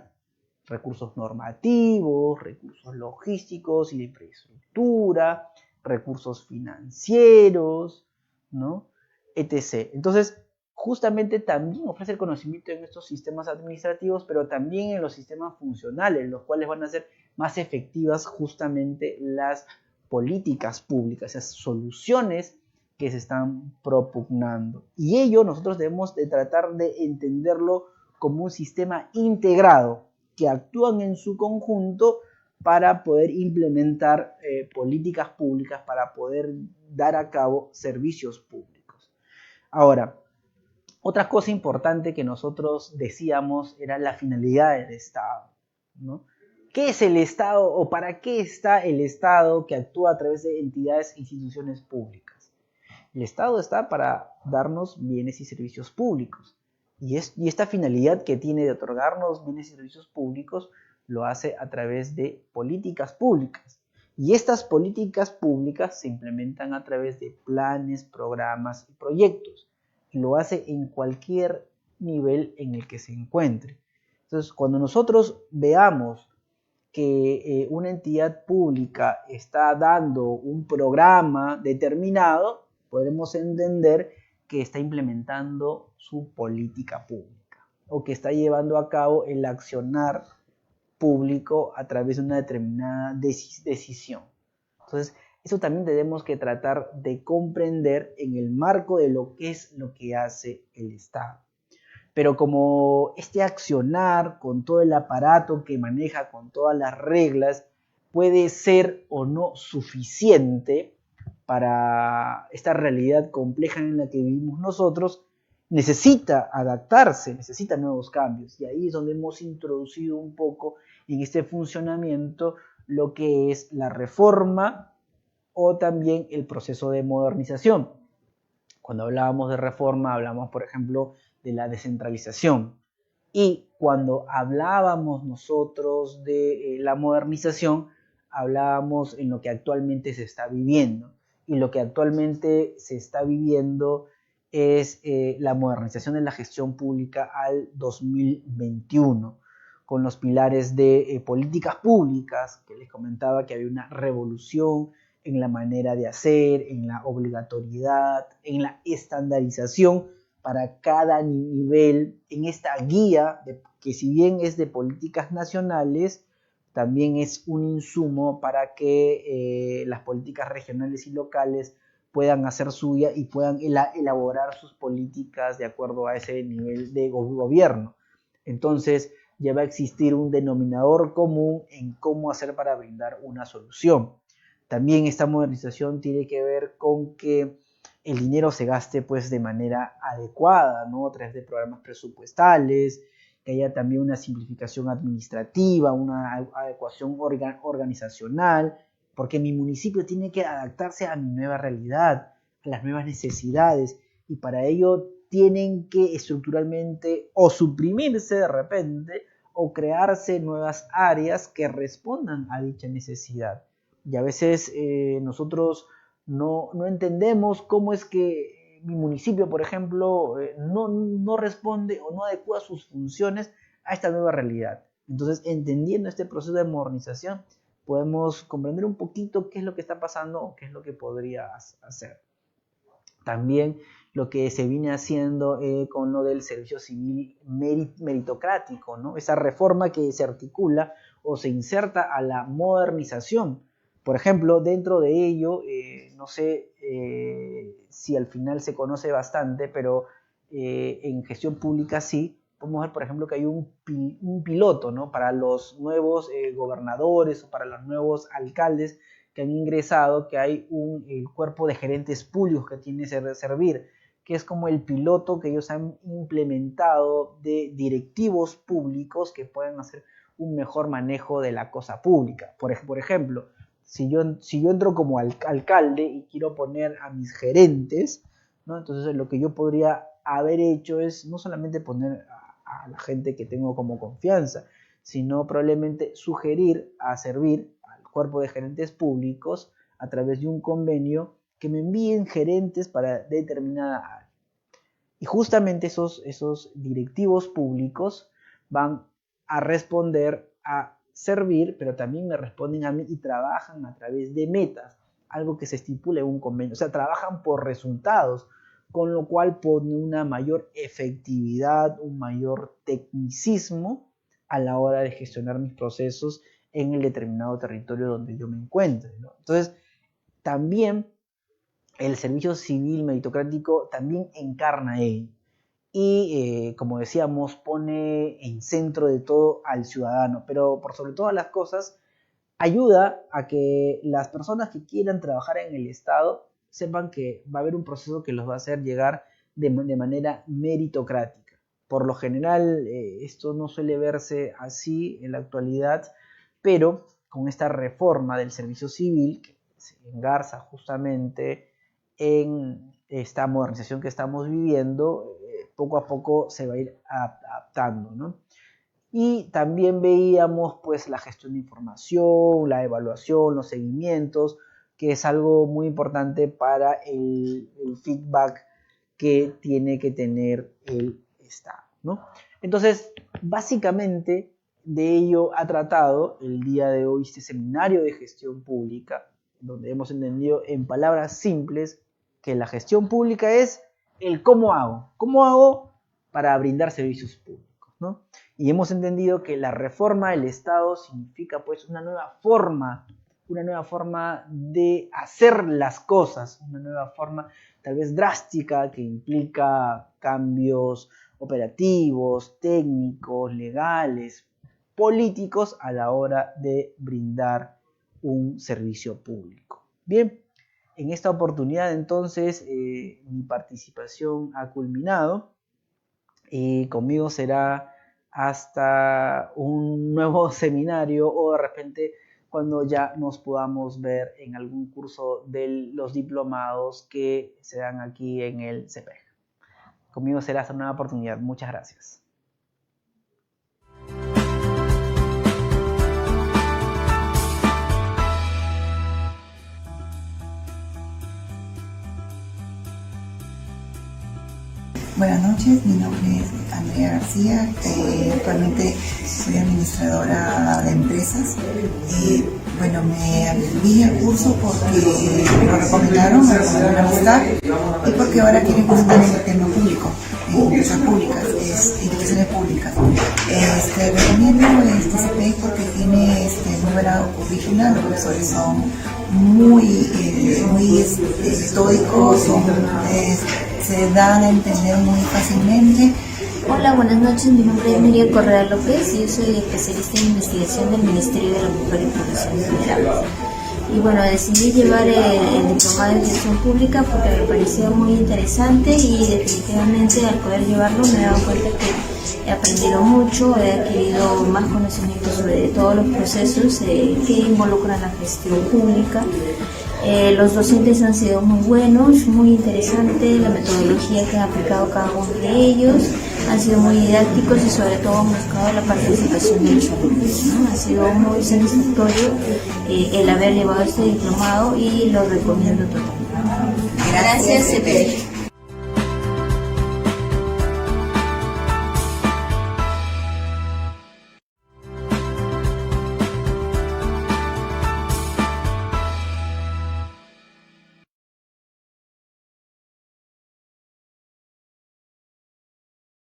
Recursos normativos, recursos logísticos y de infraestructura, recursos financieros, ¿no? etc. Entonces, justamente también ofrece el conocimiento en estos sistemas administrativos, pero también en los sistemas funcionales, los cuales van a ser más efectivas justamente las políticas públicas, esas soluciones que se están propugnando. Y ello nosotros debemos de tratar de entenderlo como un sistema integrado, que actúan en su conjunto para poder implementar políticas públicas, para poder dar a cabo servicios públicos. Ahora, otra cosa importante que nosotros decíamos era la finalidad del Estado, ¿no? ¿Qué es el Estado o para qué está el Estado que actúa a través de entidades e instituciones públicas? El Estado está para darnos bienes y servicios públicos. Y esta finalidad que tiene de otorgarnos bienes y servicios públicos lo hace a través de políticas públicas. Y estas políticas públicas se implementan a través de planes, programas y proyectos. Y lo hace en cualquier nivel en el que se encuentre. Entonces, cuando nosotros veamos que una entidad pública está dando un programa determinado, podemos entender que está implementando su política pública o que está llevando a cabo el accionar público a través de una determinada decisión. Entonces, eso también tenemos que tratar de comprender en el marco de lo que es lo que hace el Estado. Pero como este accionar con todo el aparato que maneja, con todas las reglas, puede ser o no suficiente para esta realidad compleja en la que vivimos nosotros, necesita adaptarse, necesita nuevos cambios. Y ahí es donde hemos introducido un poco en este funcionamiento lo que es la reforma o también el proceso de modernización. Cuando hablábamos de reforma, hablamos, por ejemplo, de la descentralización. Y cuando hablábamos nosotros de la modernización, hablábamos en lo que actualmente se está viviendo. Y lo que actualmente se está viviendo es la modernización de la gestión pública al 2021, con los pilares de políticas públicas, que les comentaba que había una revolución en la manera de hacer, en la obligatoriedad, en la estandarización para cada nivel, en esta guía que si bien es de políticas nacionales, también es un insumo para que las políticas regionales y locales puedan hacer suya y puedan elaborar sus políticas de acuerdo a ese nivel de gobierno. Entonces ya va a existir un denominador común en cómo hacer para brindar una solución. También esta modernización tiene que ver con que el dinero se gaste pues de manera adecuada, ¿no? A través de programas presupuestales, que haya también una simplificación administrativa, una adecuación organizacional, porque mi municipio tiene que adaptarse a mi nueva realidad, a las nuevas necesidades, y para ello tienen que estructuralmente o suprimirse de repente o crearse nuevas áreas que respondan a dicha necesidad. Y a veces nosotros no entendemos cómo es que mi municipio, por ejemplo, no responde o no adecua sus funciones a esta nueva realidad. Entonces, entendiendo este proceso de modernización, podemos comprender un poquito qué es lo que está pasando o qué es lo que podría hacer. También lo que se viene haciendo con lo del servicio civil meritocrático, ¿no? Esa reforma que se articula o se inserta a la modernización. Por ejemplo, dentro de ello, no sé si al final se conoce bastante, pero en gestión pública sí, podemos ver, por ejemplo, que hay un piloto, ¿no? Para los nuevos gobernadores o para los nuevos alcaldes que han ingresado, que hay el cuerpo de gerentes públicos que tiene que servir, que es como el piloto que ellos han implementado de directivos públicos que pueden hacer un mejor manejo de la cosa pública. Por ejemplo, si yo entro como alcalde y quiero poner a mis gerentes, ¿no? Entonces lo que yo podría haber hecho es no solamente poner a la gente que tengo como confianza, sino probablemente sugerir a servir al cuerpo de gerentes públicos a través de un convenio que me envíen gerentes para determinada área. Y justamente esos directivos públicos van a responder a servir, pero también me responden a mí y trabajan a través de metas, algo que se estipula en un convenio, o sea, trabajan por resultados, con lo cual pone una mayor efectividad, un mayor tecnicismo a la hora de gestionar mis procesos en el determinado territorio donde yo me encuentre, ¿no? Entonces, también el servicio civil meritocrático también encarna ello. Y como decíamos, pone en centro de todo al ciudadano, pero por sobre todas las cosas, ayuda a que las personas que quieran trabajar en el Estado sepan que va a haber un proceso que los va a hacer llegar de manera meritocrática. Por lo general, esto no suele verse así en la actualidad, pero con esta reforma del servicio civil, que se engarza justamente en esta modernización que estamos viviendo, poco a poco se va a ir adaptando, ¿no? Y también veíamos pues la gestión de información, la evaluación, los seguimientos, que es algo muy importante para el feedback que tiene que tener el Estado, ¿no? Entonces, básicamente de ello ha tratado el día de hoy este seminario de gestión pública, donde hemos entendido en palabras simples que la gestión pública es el cómo hago para brindar servicios públicos, ¿no? Y hemos entendido que la reforma del Estado significa pues una nueva forma de hacer las cosas, una nueva forma tal vez drástica que implica cambios operativos, técnicos, legales, políticos a la hora de brindar un servicio público. Bien, en esta oportunidad entonces mi participación ha culminado y conmigo será hasta un nuevo seminario o de repente cuando ya nos podamos ver en algún curso de los diplomados que se dan aquí en el CPEG. Conmigo será hasta una nueva oportunidad. Muchas gracias. Buenas noches, mi nombre es Andrea García, actualmente soy administradora de empresas. bueno, me abrí el curso porque me lo recomendaron una amistad y porque ahora quieren presentar en el tema público, en empresas públicas, instituciones públicas. Recomiendo este CPI porque tiene muy buena currícula, los profesores son muy metódicos, se dan a entender muy fácilmente. Hola, buenas noches. Mi nombre es Miriam Correa López y yo soy especialista en investigación del Ministerio de la Mujer y Población General. Y bueno, decidí llevar el diplomado de gestión pública porque me parecía muy interesante y definitivamente al poder llevarlo me he dado cuenta que he aprendido mucho, he adquirido más conocimiento sobre todos los procesos que involucran la gestión pública. Los docentes han sido muy buenos, muy interesantes, la metodología que han aplicado cada uno de ellos han sido muy didácticos y sobre todo han buscado la participación de los alumnos, ¿no? Ha sido muy satisfactorio el haber llevado este diplomado y lo recomiendo totalmente. Gracias, CPI.